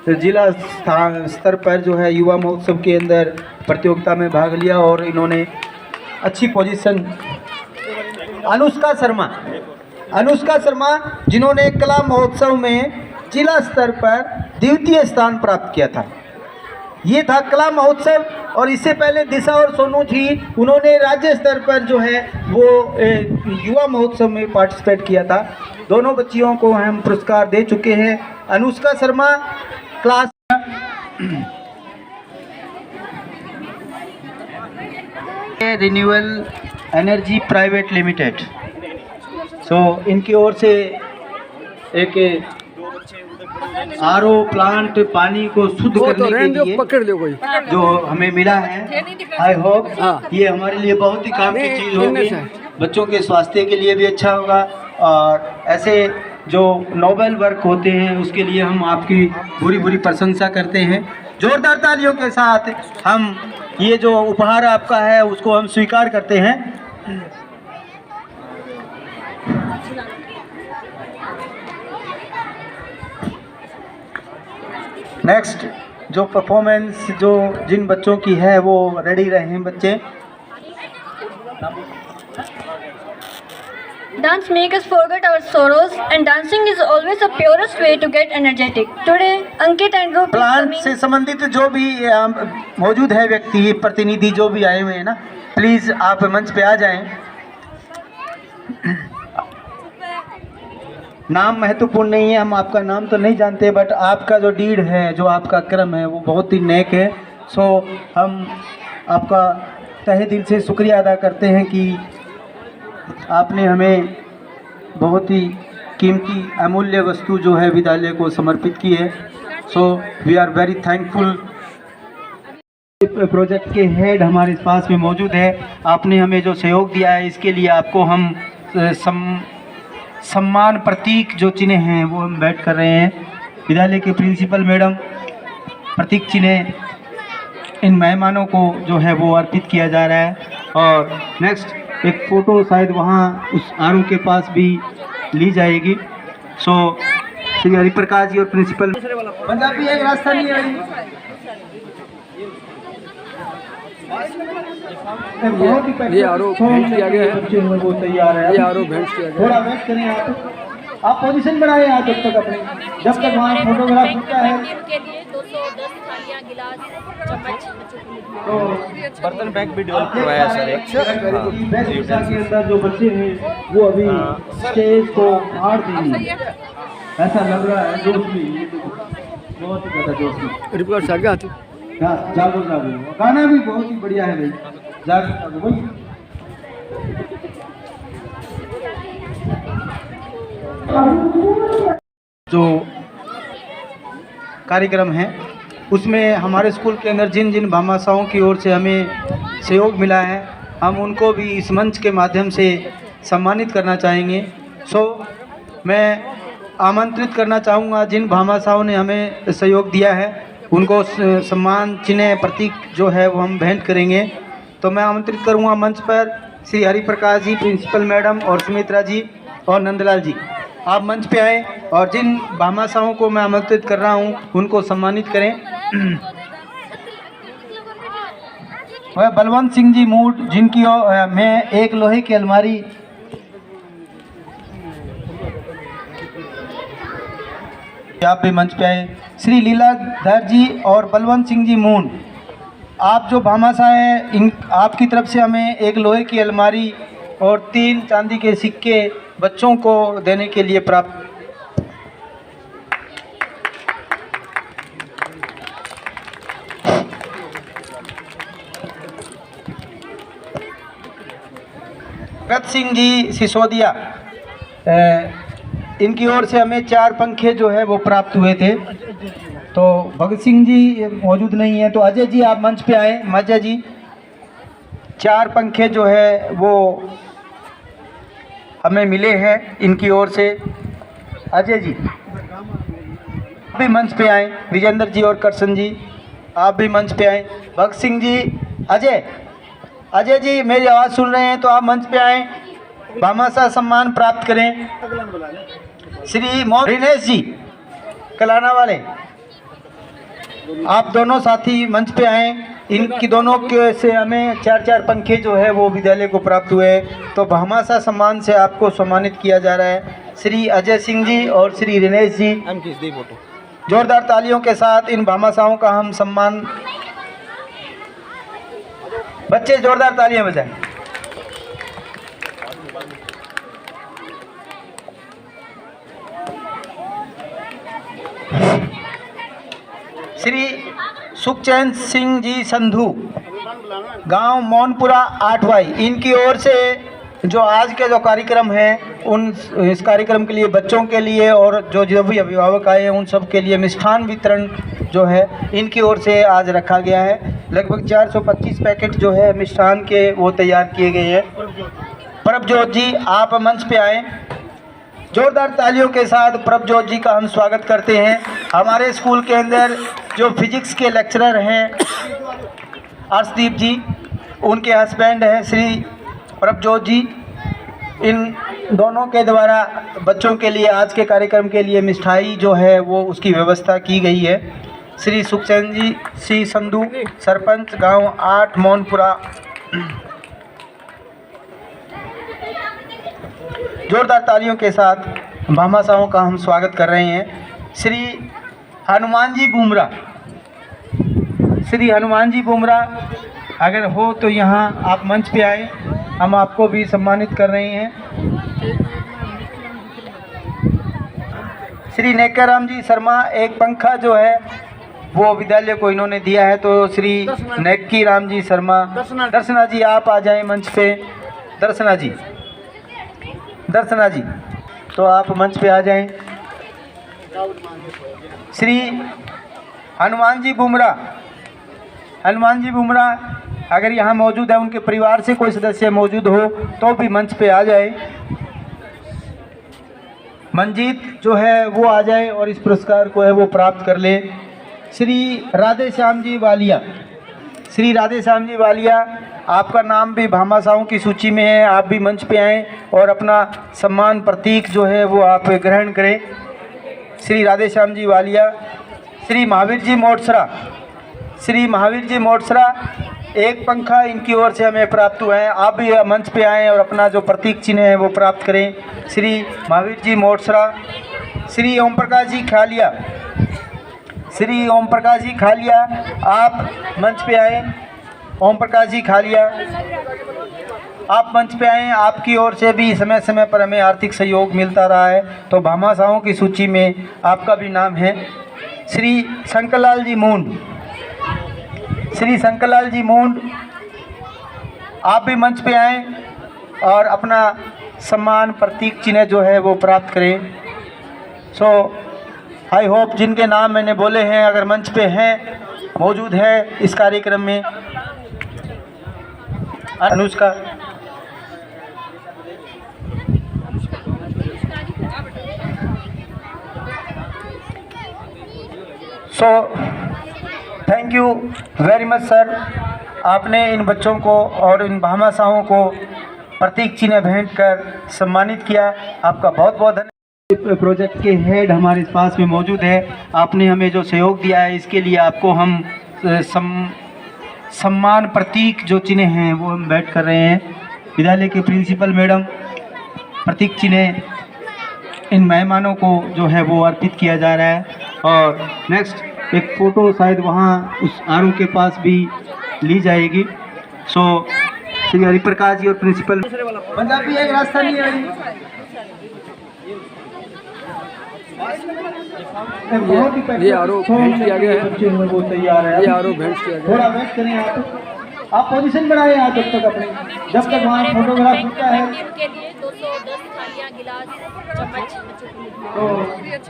जिला स्तर पर जो है युवा महोत्सव के अंदर प्रतियोगिता में भाग लिया और इन्होंने अच्छी पोजीशन। अनुष्का शर्मा, अनुष्का शर्मा जिन्होंने कला महोत्सव में जिला स्तर पर द्वितीय स्थान प्राप्त किया था। ये था कला महोत्सव। और इससे पहले दिशा और सोनू थी, उन्होंने राज्य स्तर पर जो है वो युवा महोत्सव में पार्टिसिपेट किया था। दोनों बच्चियों को हम पुरस्कार दे चुके हैं। Anushka Sharma class renewable energy private limited, so इनकी ओर से एक आरओ प्लांट पानी को शुद्ध करने के लिए पकड़ लो कोई जो हमें मिला है। आई होप ये हमारे लिए बहुत ही काम की चीज़ होगी, बच्चों के स्वास्थ्य के लिए भी अच्छा होगा। और ऐसे जो नोबेल वर्क होते हैं उसके लिए हम आपकी पूरी पूरी प्रशंसा करते हैं। जोरदार तालियों के साथ हम ये जो उपहार आपका है उसको हम स्वीकार करते हैं। नेक्स्ट जो परफॉर्मेंस जो जिन बच्चों की है वो रेडी रहे हैं बच्चे। Dance makes us forget our sorrows, and dancing is always the purest way to get energetic. Today, Ankit and Rup is plant coming. से संबंधित जो भी मौजूद है व्यक्ति प्रतिनिधि जो भी आए हुए हैं ना, प्लीज़ आप मंच पे आ जाएं। नाम महत्वपूर्ण नहीं है, हम आपका नाम तो नहीं जानते, बट आपका जो डीड है, जो आपका कर्म है, वो बहुत ही नेक है। सो हम आपका तहे दिल से शुक्रिया अदा करते हैं कि आपने हमें बहुत ही कीमती अमूल्य वस्तु जो है विद्यालय को समर्पित की है। So we are very thankful. Project के हेड हमारे पास में मौजूद है, आपने हमें जो सहयोग दिया है इसके लिए आपको हम सम्मान प्रतीक जो चिन्ह हैं वो हम भेंट कर रहे हैं। विद्यालय के प्रिंसिपल मैडम प्रतीक चिन्ह इन मेहमानों को जो है वो अर्पित किया जा रहा है। और नेक्स्ट एक फ़ोटो शायद वहाँ उस आर के पास भी ली जाएगी। सो श्री हरिप्रकाश जी और प्रिंसिपल पंजाबी एक रास्ता नहीं है, बहुत ही ये आरोप भेंट किया गया है। बच्चे हैं वो तैयार है, ये आरोप भेंट किया गया है। थोड़ा वेट करें आप पोजीशन बनाए आप जब तक अपने, जब तक वहाँ फोटोग्राफ होता है। के लिए 210 थालियां, गिलास, चम्मच, तो बर्तन बैंक भी डेवलप करवाया सर एक। के अंदर जो बच्चे हैं वो अभी स्टेज को फाड़ देंगे, ऐसा लग रहा है। जोश में ये देखो, बहुत ही ज़्यादा जोश में। रिपोर्ट आगे आती हाँ, जागो जागो, गाना भी बहुत ही बढ़िया है भाई, जागो जागो भाई। जो कार्यक्रम है उसमें हमारे स्कूल के अंदर जिन जिन भामाशाहों की ओर से हमें सहयोग मिला है, हम उनको भी इस मंच के माध्यम से सम्मानित करना चाहेंगे। सो मैं आमंत्रित करना चाहूँगा जिन भामाशाहों ने हमें सहयोग दिया है उनको सम्मान चिन्ह प्रतीक जो है वो हम भेंट करेंगे। तो मैं आमंत्रित करूँगा मंच पर श्री हरिप्रकाश जी, प्रिंसिपल मैडम और सुमित्रा जी और नंदलाल जी, आप मंच पे आए और जिन भामाशाहों को मैं आमंत्रित कर रहा हूँ उनको सम्मानित करें। वह बलवंत सिंह जी मूड, जिनकी मैं एक लोहे की अलमारी आप भी मंच पे आए। श्री लीलाधर जी और बलवंत सिंह जी मून, आप जो भामाशाह हैं, इन आपकी तरफ से हमें एक लोहे की अलमारी और 3 चांदी के सिक्के बच्चों को देने के लिए प्राप्त। भगत सिंह जी सिसोदिया, इनकी ओर से हमें 4 पंखे जो है वो प्राप्त हुए थे। तो भगत सिंह जी मौजूद नहीं है, तो अजय जी आप मंच पे आए। अजय जी, 4 पंखे जो है वो हमें मिले हैं इनकी ओर से। अजय जी आप भी मंच पे आए। विजेंद्र जी और करसन जी आप भी मंच पे आए। भगत सिंह जी, अजय जी मेरी आवाज़ सुन रहे हैं तो आप मंच पे आए, भामाशाह सम्मान प्राप्त करें। श्री दिनेश जी कलाना वाले, आप दोनों साथी मंच पे आए। इनकी दोनों के से हमें 4-4 पंखे जो है वो विद्यालय को प्राप्त हुए। तो भामाशाह सम्मान से आपको सम्मानित किया जा रहा है। श्री अजय सिंह जी और श्री दिनेश जी, जोरदार तालियों के साथ इन भामाशाहों का हम सम्मान। बच्चे जोरदार तालियां बजाएं। श्री सुखचैन सिंह जी संधू, गांव मौनपुरा 8 भाई, इनकी ओर से जो आज के जो कार्यक्रम है इस कार्यक्रम के लिए बच्चों के लिए और जो भी अभिभावक आए हैं उन सब के लिए मिष्ठान वितरण जो है इनकी ओर से आज रखा गया है। लगभग 425 पैकेट जो है मिष्ठान के वो तैयार किए गए हैं। प्रभजोत जी आप मंच पे आए। जोरदार तालियों के साथ प्रभजोत जी का हम स्वागत करते हैं। हमारे स्कूल के अंदर जो फिजिक्स के लेक्चरर हैं अर्शदीप जी, उनके हस्बैंड हैं श्री प्रभजोत जी, इन दोनों के द्वारा बच्चों के लिए आज के कार्यक्रम के लिए मिठाई जो है वो उसकी व्यवस्था की गई है। श्री सुखचैन जी सी संधू, सरपंच गांव 8 मौनपुरा। जोरदार तालियों के साथ भामाशाहों का हम स्वागत कर रहे हैं। श्री हनुमान जी बुमरा, श्री हनुमान जी बुमरा अगर हो तो यहाँ आप मंच पे आए, हम आपको भी सम्मानित कर रहे हैं। श्री नेक्काराम जी शर्मा, एक पंखा जो है वो विद्यालय को इन्होंने दिया है, तो श्री नेक्की राम जी शर्मा, दर्शना जी आप आ जाएं मंच पे। दर्शना जी, दर्शना जी तो आप मंच पे आ जाएं। श्री हनुमान जी बुमरा, हनुमान जी बुमरा अगर यहाँ मौजूद है, उनके परिवार से कोई सदस्य मौजूद हो तो भी मंच पे आ जाए। मंजीत जो है वो आ जाए और इस पुरस्कार को है वो प्राप्त कर ले। श्री राधे श्याम जी वालिया, श्री राधे श्याम जी वालिया, आपका नाम भी भामाशाहों की सूची में है, आप भी मंच पे आएँ और अपना सम्मान प्रतीक जो है वो आप ग्रहण करें। श्री राधे श्याम जी वालिया। श्री महावीर जी मोटसरा, श्री महावीर जी मोटसरा, एक पंखा इनकी ओर से हमें प्राप्त हुआ है, आप भी मंच पे आएँ और अपना जो प्रतीक चिन्ह है वो प्राप्त करें। श्री महावीर जी मोटसरा। श्री ओम प्रकाश जी खालिया, श्री ओम प्रकाश जी खालिया, आप मंच पे आएँ। ओम प्रकाश जी खालिया, आप मंच पे आएँ, आपकी ओर से भी समय समय पर हमें आर्थिक सहयोग मिलता रहा है, तो भामाशाहों की सूची में आपका भी नाम है। श्री शंकरलाल जी मूंड, श्री शंकरलाल जी मूंड, आप भी मंच पे आएँ और अपना सम्मान प्रतीक चिन्ह जो है वो प्राप्त करें। सो आई होप जिनके नाम मैंने बोले हैं अगर मंच पे हैं, मौजूद है इस कार्यक्रम में। Anushka, so thank you very much sir, आपने इन बच्चों को और इन भामाशाहों को प्रतीक चिन्ह भेंट कर सम्मानित किया, आपका बहुत बहुत धन्यवाद। प्रोजेक्ट के हेड हमारे पास में मौजूद है, आपने हमें जो सहयोग दिया है इसके लिए आपको हम सम्मान प्रतीक जो चिन्ह हैं वो हम भेंट कर रहे हैं। विद्यालय के प्रिंसिपल मैडम, प्रतीक चिन्ह इन मेहमानों को जो है वो अर्पित किया जा रहा है। और नेक्स्ट एक फ़ोटो शायद वहाँ उस आरओ के पास भी ली जाएगी। सो श्री हरिप्रकाश जी और प्रिंसिपल पंजाबी एक रास्ता नहीं है, ये आरओ भेंट किया गया है, वो तैयार है, ये आरओ भेंट किया गया। थोड़ा वेट करें आप पोजीशन बनाए आप जब तक अपने, जब तक वहाँ फोटोग्राफ होता है।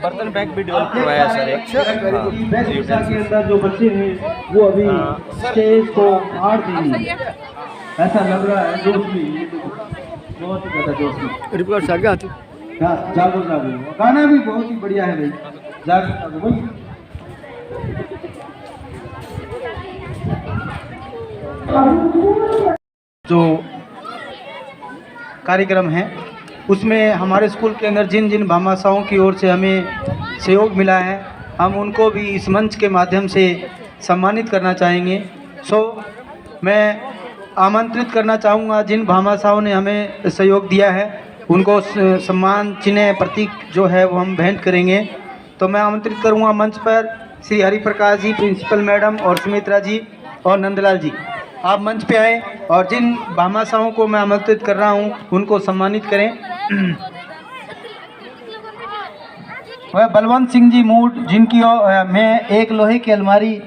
बर्तन बैग भी डेवलप करवाया सर एक। के अंदर जो बच्चे हैं वो अभी स्टेज को हार देंगे, ऐसा लग रहा है। जोश में बहुत ज़्यादा जोश में रिपोर्ट आगे आती। हाँ, जागो जागो, गाना भी बहुत ही बढ़िया है भाई, जागो भाई। जो कार्यक्रम है उसमें हमारे स्कूल के अंदर जिन जिन भामाशाहों की ओर से हमें सहयोग मिला है, हम उनको भी इस मंच के माध्यम से सम्मानित करना चाहेंगे। सो मैं आमंत्रित करना चाहूँगा जिन भामाशाहों ने हमें सहयोग दिया है उनको सम्मान चिन्ह प्रतीक जो है वो हम भेंट करेंगे। तो मैं आमंत्रित करूँगा मंच पर श्री हरिप्रकाश जी, प्रिंसिपल मैडम और सुमित्रा जी और नंदलाल जी, आप मंच पे आए और जिन भामाशाहों को मैं आमंत्रित कर रहा हूँ उनको सम्मानित करें। वह बलवंत सिंह जी मूड, जिनकी मैं एक लोहे की अलमारी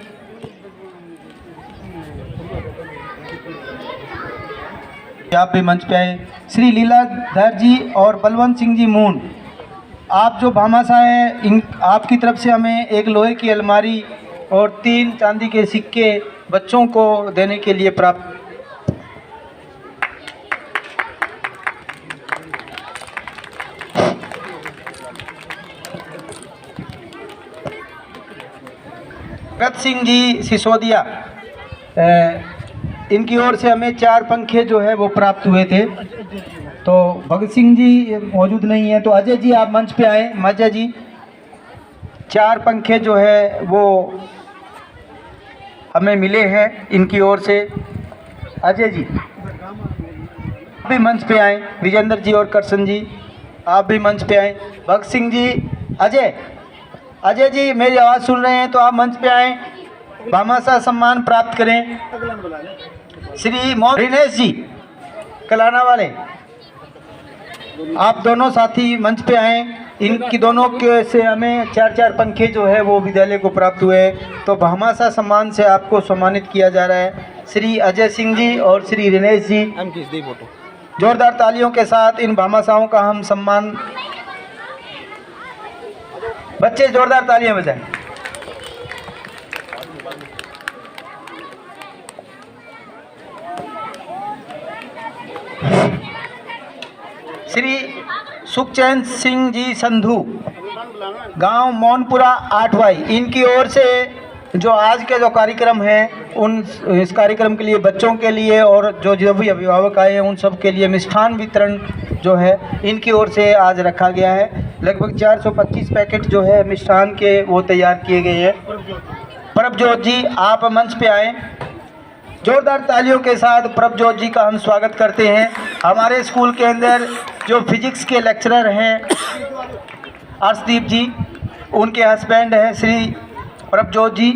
आप भी मंच पे आए। श्री लीलाधर जी और बलवंत सिंह जी मून, आप जो भामाशाह हैं, इन आपकी तरफ से हमें एक लोहे की अलमारी और 3 चांदी के सिक्के बच्चों को देने के लिए प्राप्त। भगत सिंह जी सिसोदिया, इनकी ओर से हमें 4 पंखे जो है वो प्राप्त हुए थे। तो भगत सिंह जी मौजूद नहीं है, तो अजय जी आप मंच पे आए। अजय जी, 4 पंखे जो है वो हमें मिले हैं इनकी ओर से। अजय जी भी मंच पे आए। विजेंद्र जी और करसन जी, आप भी मंच पे आएँ। भगत सिंह जी, अजय जी मेरी आवाज़ सुन रहे हैं तो आप मंच पे आएँ, भामाशाह सम्मान प्राप्त करें। श्री रिनेश जी कलाना वाले, आप दोनों साथी मंच पे आएँ। इनकी दोनों के से हमें 4-4 पंखे जो है वो विद्यालय को प्राप्त हुए, तो भामाशाह सम्मान से आपको सम्मानित किया जा रहा है। श्री अजय सिंह जी और श्री रिनेश जी, जोरदार तालियों के साथ इन भामाशाहों का हम सम्मान, बच्चे जोरदार तालियां बजाएं। श्री सुखचैन सिंह जी संधू, गांव मौनपुरा 8 वाई, इनकी ओर से जो आज के जो कार्यक्रम है इस कार्यक्रम के लिए बच्चों के लिए और जो भी अभिभावक आए हैं उन सब के लिए मिष्ठान वितरण जो है इनकी ओर से आज रखा गया है। लगभग 425 पैकेट जो है मिष्ठान के वो तैयार किए गए हैं। प्रभजोत जी आप मंच पे आएँ। जोरदार तालियों के साथ प्रभजोत जी का हम स्वागत करते हैं। हमारे स्कूल के अंदर जो फिजिक्स के लेक्चरर हैं अर्शदीप जी, उनके हस्बैंड हैं श्री प्रभजोत जी,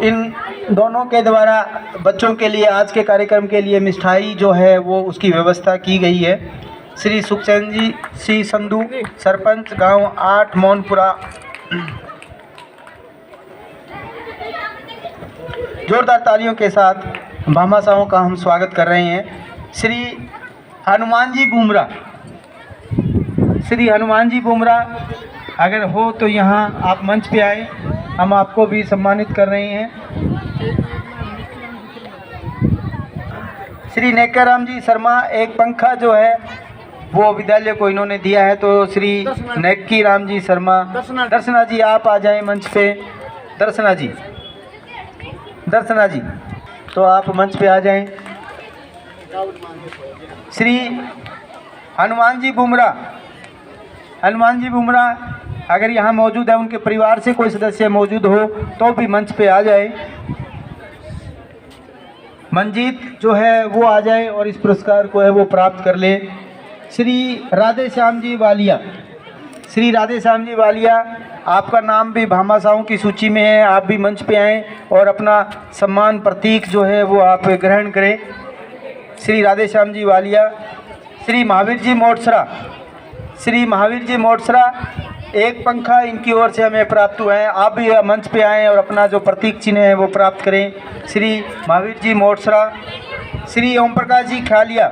इन दोनों के द्वारा बच्चों के लिए आज के कार्यक्रम के लिए मिठाई जो है वो उसकी व्यवस्था की गई है। श्री सुखचैन जी सी संधू, सरपंच गांव 8 मौनपुरा। जोरदार तालियों के साथ भामाशाहों का हम स्वागत कर रहे हैं। श्री हनुमान जी बुमरा, श्री हनुमान जी बुमरा अगर हो तो यहाँ आप मंच पे आए, हम आपको भी सम्मानित कर रहे हैं। श्री नेक्काराम जी शर्मा, एक पंखा जो है वो विद्यालय को इन्होंने दिया है, तो श्री नेक्की राम जी शर्मा, दर्शना जी आप आ जाएं मंच पे। दर्शना जी तो आप मंच पे आ जाएं। श्री हनुमान जी बुमरा अगर यहाँ मौजूद है, उनके परिवार से कोई सदस्य मौजूद हो तो भी मंच पे आ जाए। मंजीत जो है वो आ जाए और इस पुरस्कार को है वो प्राप्त कर ले। श्री राधे श्याम जी वालिया, आपका नाम भी भामाशाहों की सूची में है, आप भी मंच पे आएँ और अपना सम्मान प्रतीक जो है वो आप ग्रहण करें। श्री राधे श्याम जी वालिया। श्री महावीर जी मोटसरा, एक पंखा इनकी ओर से हमें प्राप्त हुआ है, आप भी मंच पे आएँ और अपना जो प्रतीक चिन्ह है वो प्राप्त करें। श्री महावीर जी मोटसरा। श्री ओम प्रकाश जी खालिया,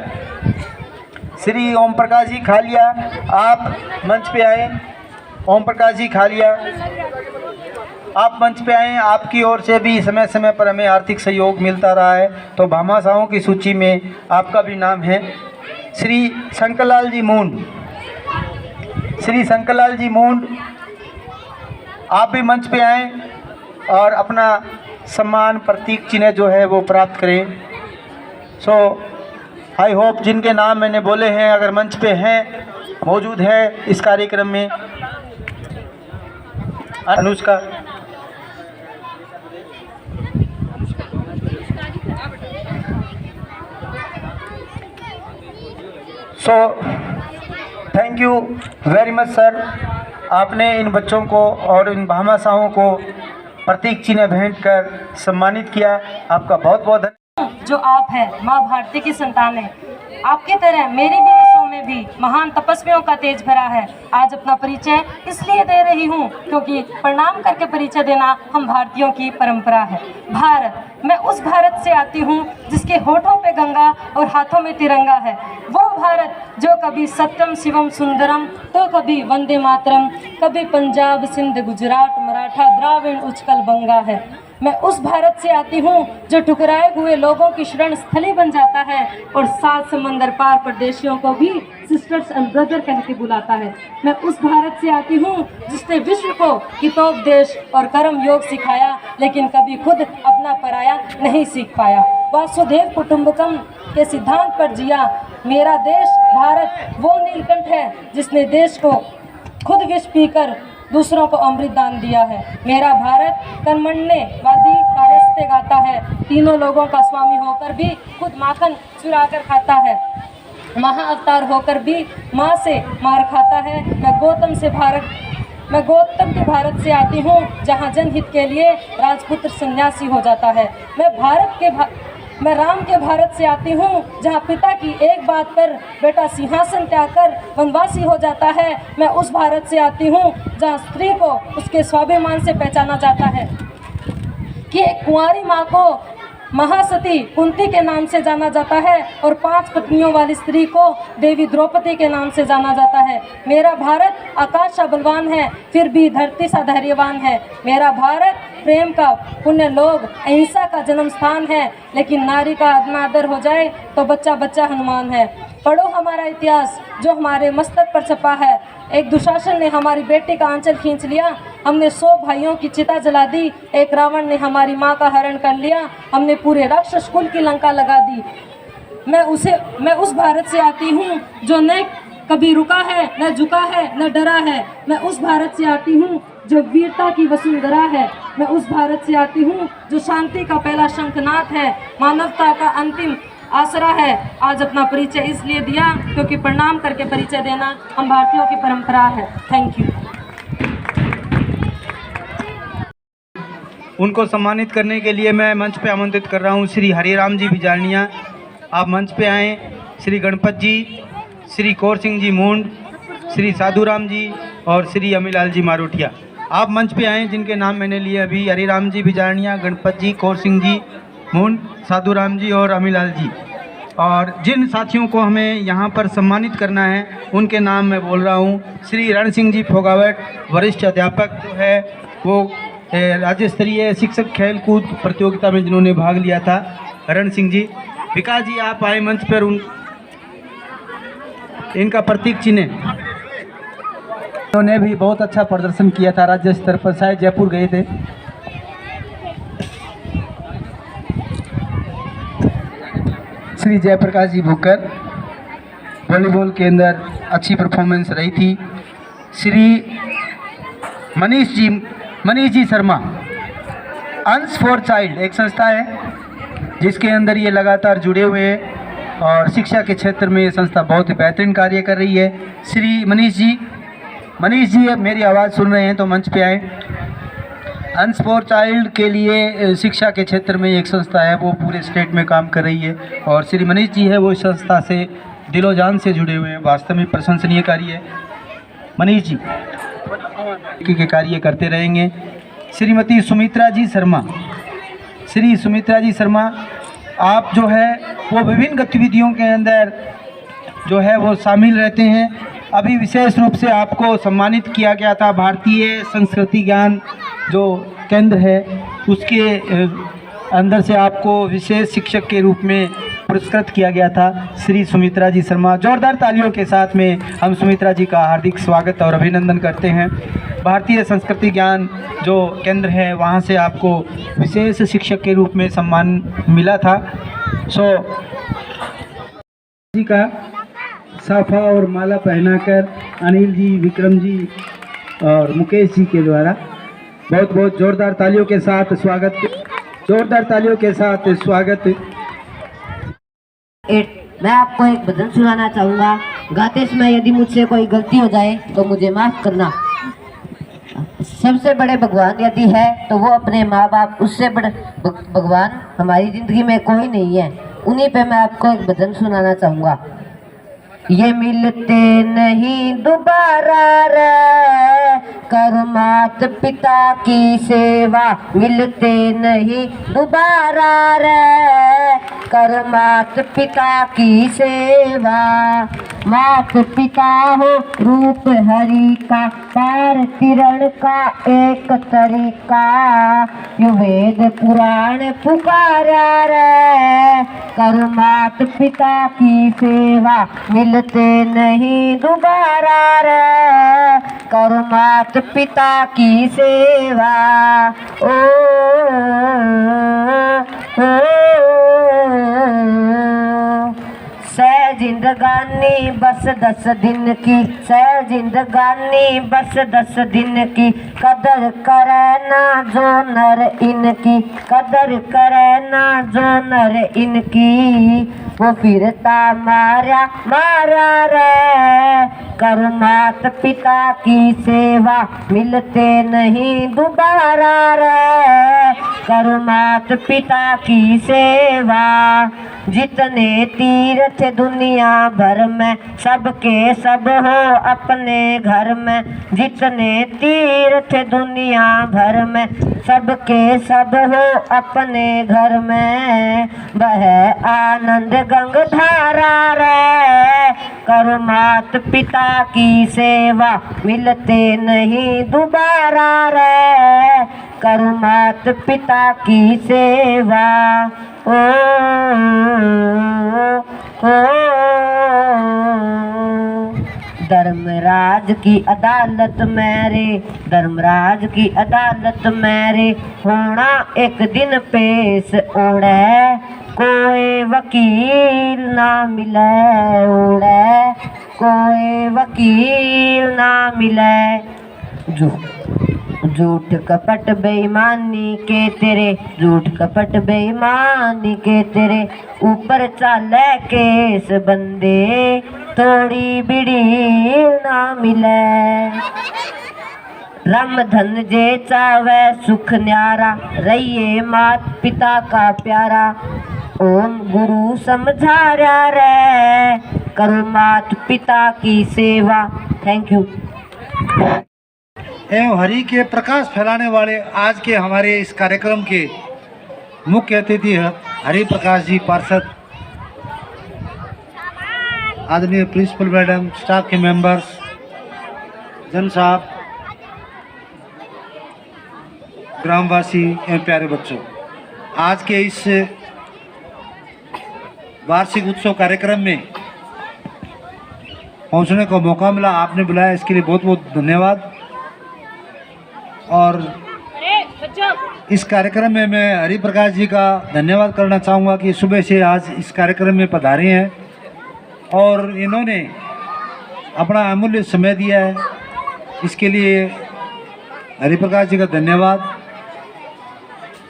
आप मंच पे आएँ। ओम प्रकाश जी खालिया आप मंच पे आएँ, आपकी ओर से भी समय समय पर हमें आर्थिक सहयोग मिलता रहा है, तो भामाशाहों की सूची में आपका भी नाम है। श्री शंकरलाल जी मूंड, आप भी मंच पे आएँ और अपना सम्मान प्रतीक चिन्ह जो है वो प्राप्त करें। सो आई होप जिनके नाम मैंने बोले हैं अगर मंच पे हैं, मौजूद है इस कार्यक्रम में। Anushka, so thank you very much sir, आपने इन बच्चों को और इन भामाशाहों को प्रतीक चिन्ह भेंट कर सम्मानित किया, आपका बहुत बहुत धन्यवाद। जो आप हैं माँ भारती की संतान है, आपकी तरह मेरी भी नसों में भी महान तपस्वियों का तेज भरा है। आज अपना परिचय इसलिए दे रही हूँ क्योंकि प्रणाम करके परिचय देना हम भारतीयों की परंपरा है। भारत, मैं उस भारत से आती हूँ जिसके होठों पे गंगा और हाथों में तिरंगा है। वो भारत जो कभी सत्यम शिवम सुंदरम तो कभी वंदे मातरम, कभी पंजाब सिंध गुजरात मराठा द्राविड़ उच्चकल बंगा है। मैं उस भारत से आती हूँ जो ठुकराए हुए लोगों की शरण स्थली बन जाता है और 7 समंदर पार परदेशियों को भी सिस्टर्स एंड ब्रदर कह के बुलाता है। मैं उस भारत से आती हूँ जिसने विश्व को हितोपदेश और कर्म योग सिखाया, लेकिन कभी खुद अपना पराया नहीं सीख पाया। वासुदेव कुटुंबकम के सिद्धांत पर जिया। मेरा देश भारत वो नीलकंठ है जिसने देश को खुद विष पीकर दूसरों को अमृत दान दिया है। मेरा भारत कर्मण्यवादी कार्यस्ते गाता है, तीनों लोगों का स्वामी होकर भी खुद माखन चुरा कर खाता है। महाअवतार होकर भी माँ से मार खाता है। मैं गौतम के भारत से आती हूँ, जहाँ जनहित के लिए राजपुत्र सन्यासी हो जाता है। मैं राम के भारत से आती हूँ, जहाँ पिता की एक बात पर बेटा सिंहासन त्याग कर वनवासी हो जाता है। मैं उस भारत से आती हूँ, जहाँ स्त्री को उसके स्वाभिमान से पहचाना जाता है कि एक कुंवारी माँ को महासती कुंती के नाम से जाना जाता है और 5 पत्नियों वाली स्त्री को देवी द्रौपदी के नाम से जाना जाता है। मेरा भारत आकाश सा बलवान है, फिर भी धरती सा धैर्यवान है। मेरा भारत प्रेम का पुण्य लोक, अहिंसा का जन्म स्थान है, लेकिन नारी का अनादर हो जाए तो बच्चा बच्चा हनुमान है। पढ़ो हमारा इतिहास जो हमारे मस्तक पर छपा है। एक दुशासन ने हमारी बेटी का आंचल खींच लिया, हमने 100 भाइयों की चिता जला दी। एक रावण ने हमारी माँ का हरण कर लिया, हमने पूरे राक्षस कुल की लंका लगा दी। मैं उस भारत से आती हूँ जो न कभी रुका है, न झुका है, न डरा है। मैं उस भारत से आती हूँ जो वीरता की वसुंधरा है। मैं उस भारत से आती हूँ जो शांति का पहला शंखनाद है, मानवता का अंतिम आसरा है। आज अपना परिचय इसलिए दिया क्योंकि प्रणाम करके परिचय देना हम भारतीयों की परंपरा है। Thank you. उनको सम्मानित करने के लिए मैं मंच पे आमंत्रित कर रहा हूँ श्री हरिराम जी बिजारनिया। आप मंच पे आएँ। श्री गणपत जी, श्री कौर सिंह जी मूंड, श्री साधुराम जी और श्री अमीलाल जी मारोटिया, आप मंच पे आएँ। जिनके नाम मैंने लिए अभी, हरिराम जी बिजारनिया, गणपत जी, कौर सिंह जी मूंड, साधुराम जी और अमीलाल जी। और जिन साथियों को हमें यहाँ पर सम्मानित करना है उनके नाम मैं बोल रहा हूँ। श्री रण सिंह जी फोगावट, वरिष्ठ अध्यापक जो है वो राज्य स्तरीय शिक्षक खेल कूद प्रतियोगिता में जिन्होंने भाग लिया था, रण सिंह जी। विकास जी आप आए मंच पर, इनका प्रतीक चिन्ह। उन्होंने भी बहुत अच्छा प्रदर्शन किया था राज्य स्तर पर, शायद जयपुर गए थे। श्री जयप्रकाश जी भुक्कर, वॉलीबॉल के अंदर अच्छी परफॉर्मेंस रही थी। श्री मनीष जी शर्मा, अंश फॉर चाइल्ड एक संस्था है जिसके अंदर ये लगातार जुड़े हुए हैं और शिक्षा के क्षेत्र में ये संस्था बहुत ही बेहतरीन कार्य कर रही है। श्री मनीष जी मेरी आवाज़ सुन रहे हैं तो मंच पे आए। अंश फॉर चाइल्ड के लिए शिक्षा के क्षेत्र में एक संस्था है, वो पूरे स्टेट में काम कर रही है और श्री मनीष जी है वो इस संस्था से दिलो जान से जुड़े हुए हैं। वास्तव में प्रशंसनीय कार्य है। मनीष जी के कार्य करते रहेंगे। श्रीमती सुमित्रा जी शर्मा, श्री सुमित्रा जी शर्मा, आप जो है वो विभिन्न गतिविधियों के अंदर जो है वो शामिल रहते हैं। अभी विशेष रूप से आपको सम्मानित किया गया था भारतीय संस्कृति ज्ञान जो केंद्र है उसके अंदर से आपको विशेष शिक्षक के रूप में पुरस्कृत किया गया था। श्री सुमित्रा जी शर्मा, जोरदार तालियों के साथ में हम सुमित्रा जी का हार्दिक स्वागत और अभिनंदन करते हैं। भारतीय संस्कृति ज्ञान जो केंद्र है वहाँ से आपको विशेष शिक्षक के रूप में सम्मान मिला था। जी का साफा और माला पहनाकर अनिल जी, विक्रम जी और मुकेश जी के द्वारा बहुत बहुत जोरदार तालियों के साथ स्वागत, जोरदार तालियों के साथ स्वागत। मैं आपको एक भजन सुनाना चाहूँगा। गाते समय यदि मुझसे कोई गलती हो जाए तो मुझे माफ़ करना। सबसे बड़े भगवान यदि है तो वो अपने माँ बाप, उससे बड़े भगवान हमारी ज़िंदगी में कोई नहीं है। उन्हीं पे मैं आपको एक भजन सुनाना चाहूँगा। ये मिलते नहीं दोबारा रे, कर मात पिता की सेवा। मिलते नहीं दोबारा रे, कर मात पिता की सेवा। मात पिता हो रूप हरि का, पार तिरण का एक तरीका। यु वेद पुराण पुकारा रे, कर मात पिता की सेवा। मिलते नहीं दोबारा रे, कर मात पिता की सेवा। ओ, जिंदगानी बस 10 दिन की, जिंदगानी बस 10 दिन की। कदर करे ना जो नर इनकी, कदर करे ना जो नर इनकी। वो फिरता मारा मारा रे। करो माता पिता की सेवा मिलते नहीं दोबारा रे। करो माता पिता की सेवा। जितने तीर्थ दुनिया भर में सबके सब हो अपने घर में। जितने तीर्थ दुनिया भर में सबके सब हो अपने घर में। वह आनंद गंगाधारा रे। करो माता पिता की सेवा मिलते नहीं दोबारा रे। करो माता पिता की सेवा। ओ, धर्मराज की अदालत में रे। धर्मराज की अदालत में रे। होना एक दिन पेश ओढ़े। कोई वकील ना मिले ओढ़े। कोई वकील ना मिले। झूठ कपट बेईमानी के तेरे। झूठ कपट बेईमानी के तेरे ऊपर चाले केस बंदे। थोड़ी बिड़ी ना मिले। राम धन जे चावे सुख न्यारा। रहिए मात पिता का प्यारा। ओम गुरु समझाया रे। करो मात पिता की सेवा। Thank you. एवं हरि के प्रकाश फैलाने वाले आज के हमारे इस कार्यक्रम के मुख्य अतिथि है हरि प्रकाश जी पार्षद, आदरणीय प्रिंसिपल मैडम, स्टाफ के मेंबर्स, जन साहब, ग्रामवासी एवं प्यारे बच्चों। आज के इस वार्षिक उत्सव कार्यक्रम में पहुंचने का मौका मिला, आपने बुलाया, इसके लिए बहुत बहुत धन्यवाद। और इस कार्यक्रम में मैं हरि प्रकाश जी का धन्यवाद करना चाहूँगा कि सुबह से आज इस कार्यक्रम में पधारे हैं और इन्होंने अपना अमूल्य समय दिया है। इसके लिए हरि प्रकाश जी का धन्यवाद।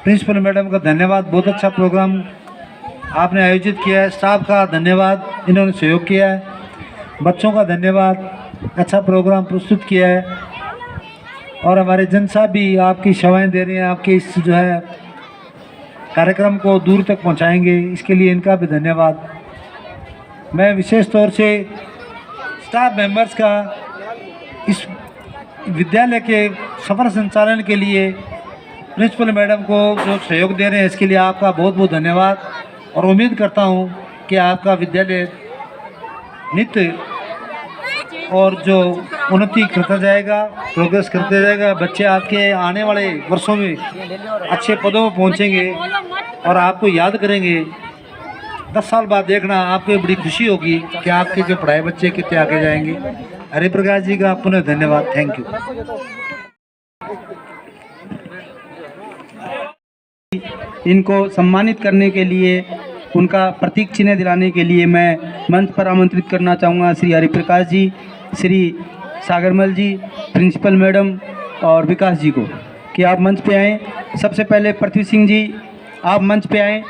प्रिंसिपल मैडम का धन्यवाद, बहुत अच्छा प्रोग्राम आपने आयोजित किया है। स्टाफ का धन्यवाद, इन्होंने सहयोग किया है। बच्चों का धन्यवाद, अच्छा प्रोग्राम प्रस्तुत किया है। और हमारे जन साहब भी आपकी सेवाएं दे रहे हैं, आपके इस जो है कार्यक्रम को दूर तक पहुंचाएंगे, इसके लिए इनका भी धन्यवाद। मैं विशेष तौर से स्टाफ मेंबर्स का इस विद्यालय के सफल संचालन के लिए प्रिंसिपल मैडम को जो सहयोग दे रहे हैं, इसके लिए आपका बहुत बहुत धन्यवाद। और उम्मीद करता हूं कि आपका विद्यालय नित्य और जो उन्नति करता जाएगा, प्रोग्रेस करते जाएगा। बच्चे आपके आने वाले वर्षों में अच्छे पदों पर पहुंचेंगे और आपको याद करेंगे। 10 साल बाद देखना आपको बड़ी खुशी होगी कि आपके जो पढ़ाए बच्चे कितने आगे जाएंगे। हरि प्रकाश जी का पुनः धन्यवाद। Thank you. इनको सम्मानित करने के लिए, उनका प्रतीक चिन्ह दिलाने के लिए मैं मंच पर आमंत्रित करना चाहूँगा श्री हरि प्रकाश जी, श्री सागरमल जी, प्रिंसिपल मैडम और विकास जी को कि आप मंच पे आएँ। सबसे पहले पृथ्वी सिंह जी आप मंच पे आएँ।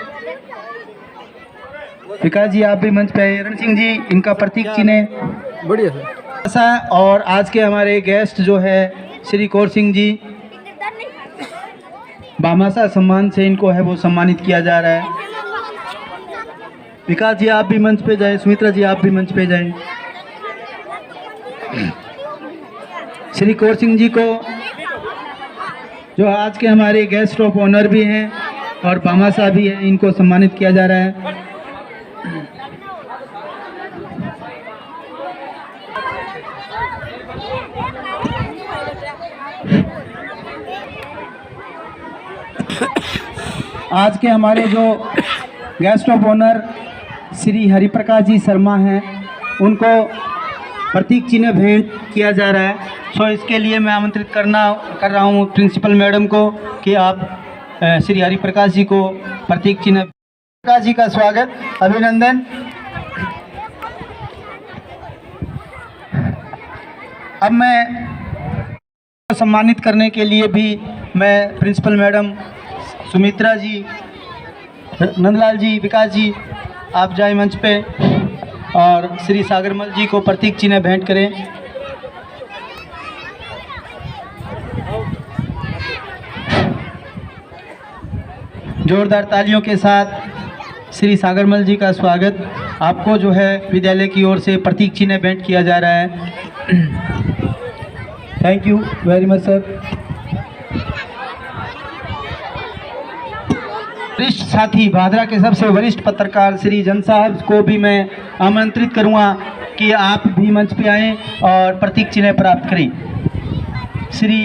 विकास जी आप भी मंच पे आए। रण सिंह जी, इनका प्रतीक चिन्ह बढ़िया सर। और आज के हमारे गेस्ट जो है श्री कौर सिंह जी, भामाशाह सम्मान से इनको है वो सम्मानित किया जा रहा है। विकास जी आप भी मंच पे जाएं। सुमित्रा जी आप भी मंच पे जाएं। श्री कौर सिंह जी को जो आज के हमारे गेस्ट ऑफ ऑनर भी हैं और भामाशाह भी हैं, इनको सम्मानित किया जा रहा है। आज के हमारे जो guest of honour Shri Hari Prakash ji Sharma हैं, उनको प्रतीक चिन्ह भेंट किया जा रहा है। सो इसके लिए मैं आमंत्रित कर रहा हूँ प्रिंसिपल मैडम को कि आप श्री हरि प्रकाश जी को प्रतीक चिन्ह। प्रकाश जी का स्वागत, अभिनंदन। अब मैं सम्मानित करने के लिए भी मैं प्रिंसिपल मैडम, सुमित्रा जी, नंदलाल जी, विकास जी आप जाए मंच पे और श्री सागरमल जी को प्रतीक चिन्ह भेंट करें। जोरदार तालियों के साथ श्री सागरमल जी का स्वागत आपको जो है विद्यालय की ओर से प्रतीक चिन्ह भेंट किया जा रहा है। Thank you very much sir. वरिष्ठ साथी भादरा के सबसे वरिष्ठ पत्रकार श्री जन साहब को भी मैं आमंत्रित करूंगा कि आप भी मंच पे आएं और प्रतीक चिन्ह प्राप्त करें। श्री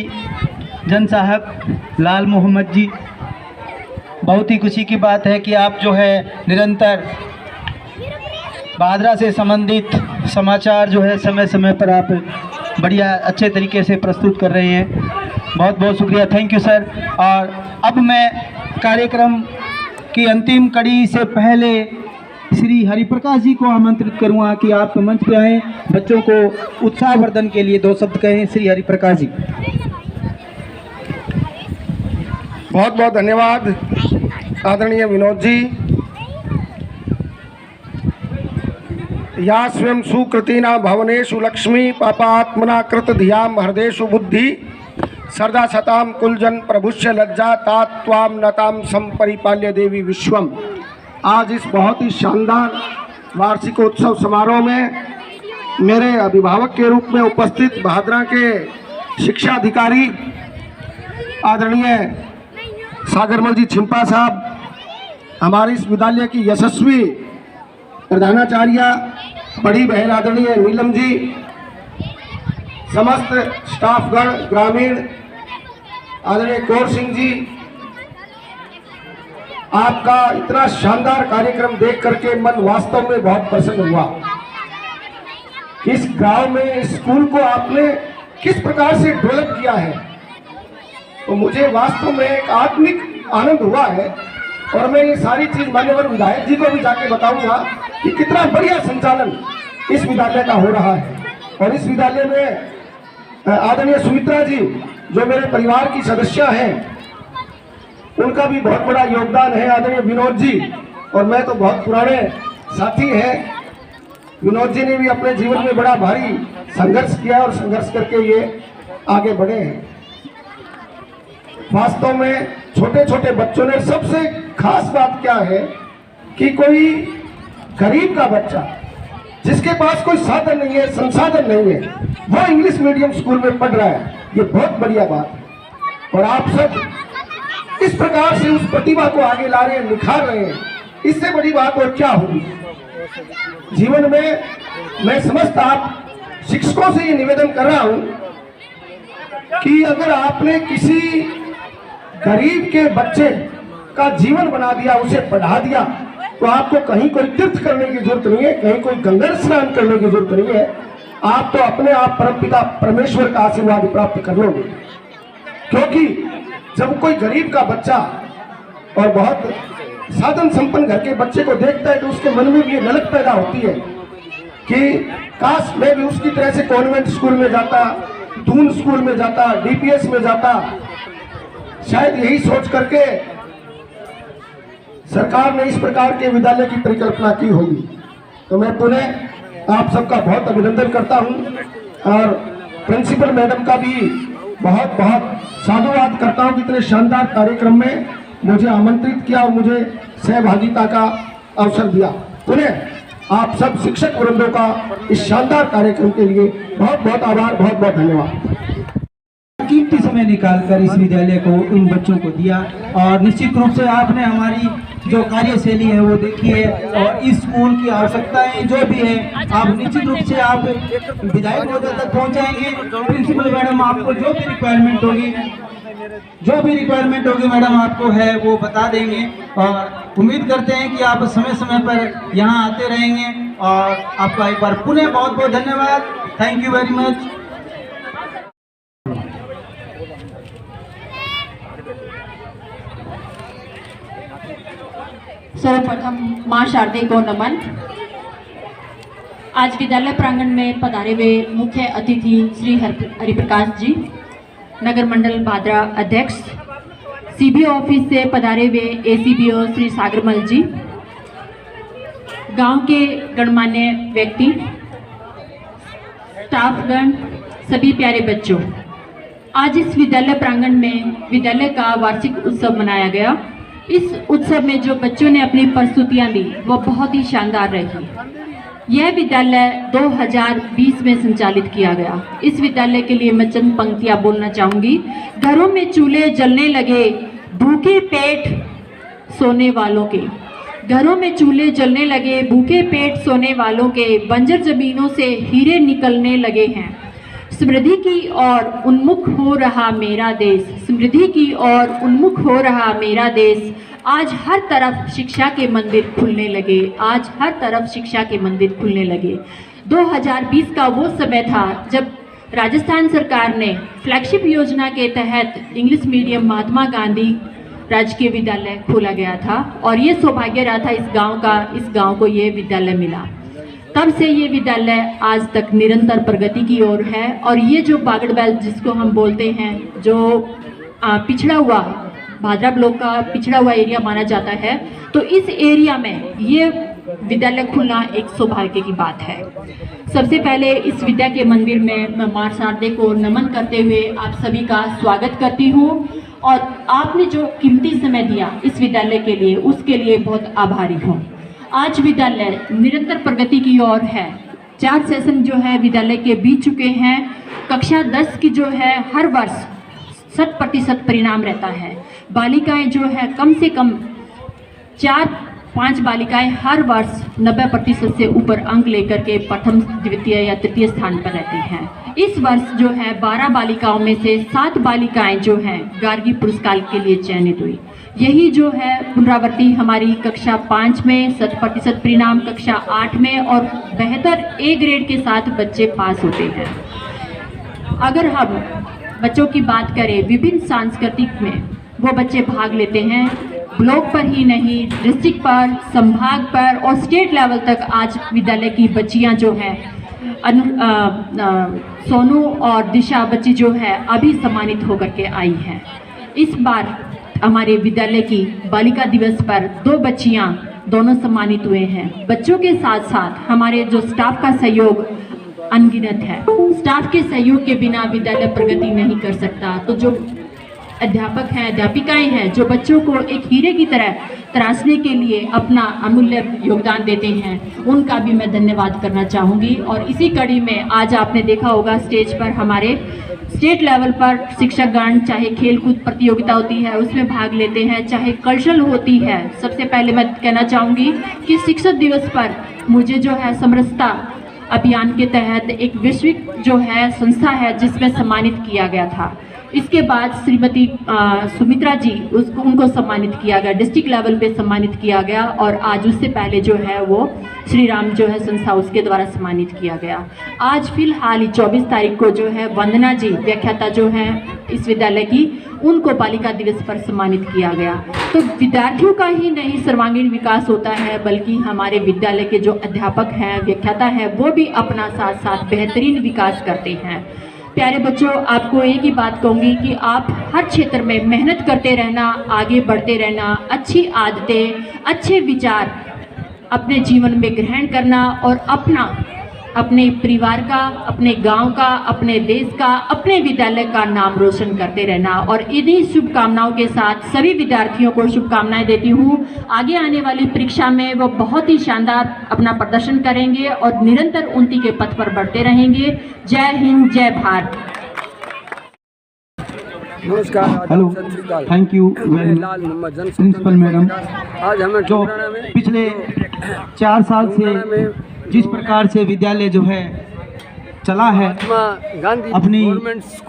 जन साहब लाल मोहम्मद जी, बहुत ही खुशी की बात है कि आप जो है निरंतर भादरा से संबंधित समाचार जो है समय समय पर आप बढ़िया अच्छे तरीके से प्रस्तुत कर रहे हैं। बहुत बहुत शुक्रिया, थैंक यू सर। और अब मैं कार्यक्रम की अंतिम कड़ी से पहले श्री हरिप्रकाश जी को आमंत्रित करूंगा कि आप मंच पे आएँ, बच्चों को उत्साहवर्धन के लिए 2 शब्द कहें। श्री हरिप्रकाश जी। बहुत बहुत धन्यवाद आदरणीय विनोद जी। या स्वयं सुकृतिना भवनेषु लक्ष्मी पापात्मना कृत धियाम हृदयेषु बुद्धि सरदा सताम कुलजन प्रभुष्य लज्जा तात्वाम नताम संपरिपाल्य देवी विश्वम। आज इस बहुत ही शानदार वार्षिकोत्सव समारोह में मेरे अभिभावक के रूप में उपस्थित भादरा के शिक्षा अधिकारी आदरणीय सागरमल जी छिंपा साहब, हमारे इस विद्यालय की यशस्वी प्रधानाचार्य बड़ी बहन आदरणीय नीलम जी, समस्त स्टाफगण ग्रामीण आदरणीय कौर सिंह जी, आपका इतना शानदार कार्यक्रम देख करके मन वास्तव में बहुत प्रसन्न हुआ। इस गांव में स्कूल को आपने किस प्रकार से डेवलप किया है, तो मुझे वास्तव में एक आत्मिक आनंद हुआ है। और मैं ये सारी चीज मान्यवर विधायक जी को भी जाके बताऊंगा कि कितना बढ़िया संचालन इस विद्यालय का हो रहा है। और इस विद्यालय में आदरणीय सुमित्रा जी जो मेरे परिवार की सदस्य हैं, उनका भी बहुत बड़ा योगदान है। आदरणीय विनोद जी, और मैं तो बहुत पुराने साथी हैं। विनोद जी ने भी अपने जीवन में बड़ा भारी संघर्ष किया और संघर्ष करके ये आगे बढ़े हैं। वास्तव में छोटे छोटे बच्चों ने, सबसे खास बात क्या है कि कोई गरीब का बच्चा जिसके पास कोई साधन नहीं है, संसाधन नहीं है, वो इंग्लिश मीडियम स्कूल में पढ़ रहा है, ये बहुत बढ़िया बात है। और आप सब इस प्रकार से उस प्रतिभा को आगे ला रहे हैं, निखार रहे हैं, इससे बड़ी बात और क्या होगी जीवन में। मैं समस्त आप शिक्षकों से ये निवेदन कर रहा हूं कि अगर आपने किसी गरीब के बच्चे का जीवन बना दिया, उसे पढ़ा दिया, तो आपको कहीं कोई तीर्थ करने की जरूरत नहीं है, कहीं कोई गंगा स्नान करने की जरूरत नहीं है। आप तो अपने आप परमपिता परमेश्वर का आशीर्वाद प्राप्त कर लोगे। क्योंकि जब कोई गरीब का बच्चा और बहुत साधन संपन्न घर के बच्चे को देखता है तो उसके मन में भी ये ललक पैदा होती है कि काश मैं भी उसकी तरह से कॉन्वेंट स्कूल में जाता, दून स्कूल में जाता, डीपीएस में जाता। शायद यही सोच करके सरकार ने इस प्रकार के विद्यालय की परिकल्पना की होगी। तो मैं पुनः आप सबका बहुत अभिनंदन करता हूं और प्रिंसिपल मैडम का भी बहुत बहुत साधुवाद करता हूं कि इतने शानदार कार्यक्रम में मुझे आमंत्रित किया और मुझे सहभागिता का अवसर दिया। पुनः आप सब शिक्षक वृंदों का इस शानदार कार्यक्रम के लिए बहुत बहुत आभार, बहुत बहुत धन्यवाद। कीमती समय निकालकर इस विद्यालय को इन बच्चों को दिया और निश्चित रूप से आपने हमारी जो कार्यशैली है वो देखी है और इस स्कूल की आवश्यकताएं जो भी है आप निश्चित रूप से आप विधायक महोदय तक पहुंचाएंगे। प्रिंसिपल मैडम आपको जो भी रिक्वायरमेंट होगी मैडम आपको है वो बता देंगे और उम्मीद करते हैं कि आप समय समय पर यहाँ आते रहेंगे। और आपका एक बार पुनः बहुत बहुत धन्यवाद, थैंक यू वेरी मच। सर्वप्रथम मां शारदे को नमन। आज विद्यालय प्रांगण में पधारे हुए मुख्य अतिथि श्री हरिप्रकाश जी, नगर मंडल भादरा अध्यक्ष, सीबीओ ऑफिस से पधारे हुए एसीबीओ श्री सागरमल जी, गांव के गणमान्य व्यक्ति, स्टाफगण, सभी प्यारे बच्चों, आज इस विद्यालय प्रांगण में विद्यालय का वार्षिक उत्सव मनाया गया। इस उत्सव में जो बच्चों ने अपनी प्रस्तुतियां दी वो बहुत ही शानदार रही। यह विद्यालय 2020 में संचालित किया गया। इस विद्यालय के लिए मैं चंद पंक्तियां बोलना चाहूँगी। घरों में चूल्हे जलने लगे, भूखे पेट सोने वालों के। घरों में चूल्हे जलने लगे, भूखे पेट सोने वालों के। बंजर जमीनों से हीरे निकलने लगे हैं। समृद्धि की ओर उन्मुख हो रहा मेरा देश, समृद्धि की ओर उन्मुख हो रहा मेरा देश। आज हर तरफ शिक्षा के मंदिर खुलने लगे, आज हर तरफ शिक्षा के मंदिर खुलने लगे। 2020 का वो समय था जब राजस्थान सरकार ने फ्लैगशिप योजना के तहत इंग्लिश मीडियम महात्मा गांधी राजकीय विद्यालय खोला गया था और ये सौभाग्य रहा था इस गांव को ये विद्यालय मिला। तब से ये विद्यालय आज तक निरंतर प्रगति की ओर है। और ये जो बागड़ बेल्ट जिसको हम बोलते हैं, जो पिछड़ा हुआ भादरा ब्लॉक का पिछड़ा हुआ एरिया माना जाता है, तो इस एरिया में ये विद्यालय खुलना एक सौभाग्य की बात है। सबसे पहले इस विद्या के मंदिर में मैं मां शारदे को नमन करते हुए आप सभी का स्वागत करती हूँ और आपने जो कीमती समय दिया इस विद्यालय के लिए, उसके लिए बहुत आभारी हूँ। आज विद्यालय निरंतर प्रगति की ओर है। 4 सेशन जो है विद्यालय के बीत चुके हैं। कक्षा 10 की जो है हर वर्ष 100% परिणाम रहता है। बालिकाएं जो है कम से कम 4-5 बालिकाएं हर वर्ष 90% से ऊपर अंक लेकर के प्रथम, द्वितीय या तृतीय स्थान पर रहती हैं। इस वर्ष जो है 12 बालिकाओं में से 7 बालिकाएं जो हैं गार्गी पुरस्कार के लिए चयनित हुई। यही जो है पुनरावृत्ति हमारी कक्षा 5 में 100% परिणाम, कक्षा 8 में और बेहतर A ग्रेड के साथ बच्चे पास होते हैं। अगर हम बच्चों की बात करें, विभिन्न सांस्कृतिक में वो बच्चे भाग लेते हैं। ब्लॉक पर ही नहीं, डिस्ट्रिक्ट पर, संभाग पर और स्टेट लेवल तक आज विद्यालय की बच्चियां जो हैं सोनू और दिशा बच्ची जो है अभी सम्मानित होकर के आई हैं। इस बार हमारे विद्यालय की बालिका दिवस पर 2 बच्चियां दोनों सम्मानित हुए हैं। बच्चों के साथ साथ हमारे जो स्टाफ का सहयोग अनगिनत है। स्टाफ के सहयोग के बिना विद्यालय प्रगति नहीं कर सकता। तो जो अध्यापक हैं, अध्यापिकाएं हैं, जो बच्चों को एक हीरे की तरह तराशने के लिए अपना अमूल्य योगदान देते हैं, उनका भी मैं धन्यवाद करना चाहूँगी। और इसी कड़ी में आज आपने देखा होगा स्टेज पर हमारे स्टेट लेवल पर शिक्षकगण चाहे खेलकूद प्रतियोगिता होती है उसमें भाग लेते हैं, चाहे कल्चरल होती है। सबसे पहले मैं कहना चाहूँगी कि शिक्षक दिवस पर मुझे जो है समरसता अभियान के तहत एक वैश्विक जो है संस्था है जिसमें सम्मानित किया गया था। इसके बाद श्रीमती सुमित्रा जी उनको सम्मानित किया गया, डिस्ट्रिक्ट लेवल पे सम्मानित किया गया। और आज उससे पहले जो है वो श्री राम जो है संस्था उसके द्वारा सम्मानित किया गया। आज फिलहाल ही 24 तारीख को जो है वंदना जी व्याख्याता जो है इस विद्यालय की, उनको बालिका दिवस पर सम्मानित किया गया। तो विद्यार्थियों का ही नहीं सर्वांगीण विकास होता है, बल्कि हमारे विद्यालय के जो अध्यापक हैं, व्याख्याता हैं, वो भी अपना साथ साथ बेहतरीन विकास करते हैं। प्यारे बच्चों, आपको एक ही बात कहूँगी कि आप हर क्षेत्र में मेहनत करते रहना, आगे बढ़ते रहना, अच्छी आदतें, अच्छे विचार अपने जीवन में ग्रहण करना और अपने परिवार का, अपने गांव का, अपने देश का, अपने विद्यालय का नाम रोशन करते रहना। और इन्हीं शुभकामनाओं के साथ सभी विद्यार्थियों को शुभकामनाएं देती हूँ। आगे आने वाली परीक्षा में वो बहुत ही शानदार अपना प्रदर्शन करेंगे और निरंतर उन्नति के पथ पर बढ़ते रहेंगे। जय हिंद, जय भारत। नमस्कार, hello, thank you principal madam. आज हमें जो पिछले 4 साल से जिस प्रकार से विद्यालय जो है चला है, अपनी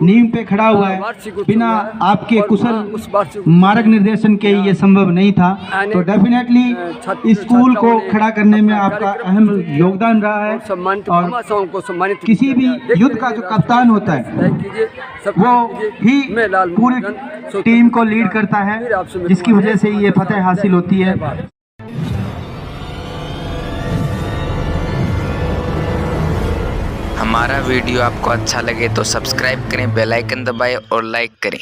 नींव पे खड़ा हुआ है, बिना आपके कुशल मार्ग निर्देशन के ये संभव नहीं था। तो डेफिनेटली स्कूल को खड़ा करने में आपका अहम योगदान रहा है। और किसी भी युद्ध का जो कप्तान होता है वो ही पूरी टीम को लीड करता है, जिसकी वजह से ये फतेह हासिल होती है। हमारा वीडियो आपको अच्छा लगे तो सब्सक्राइब करें, बेल आइकन दबाएं और लाइक करें।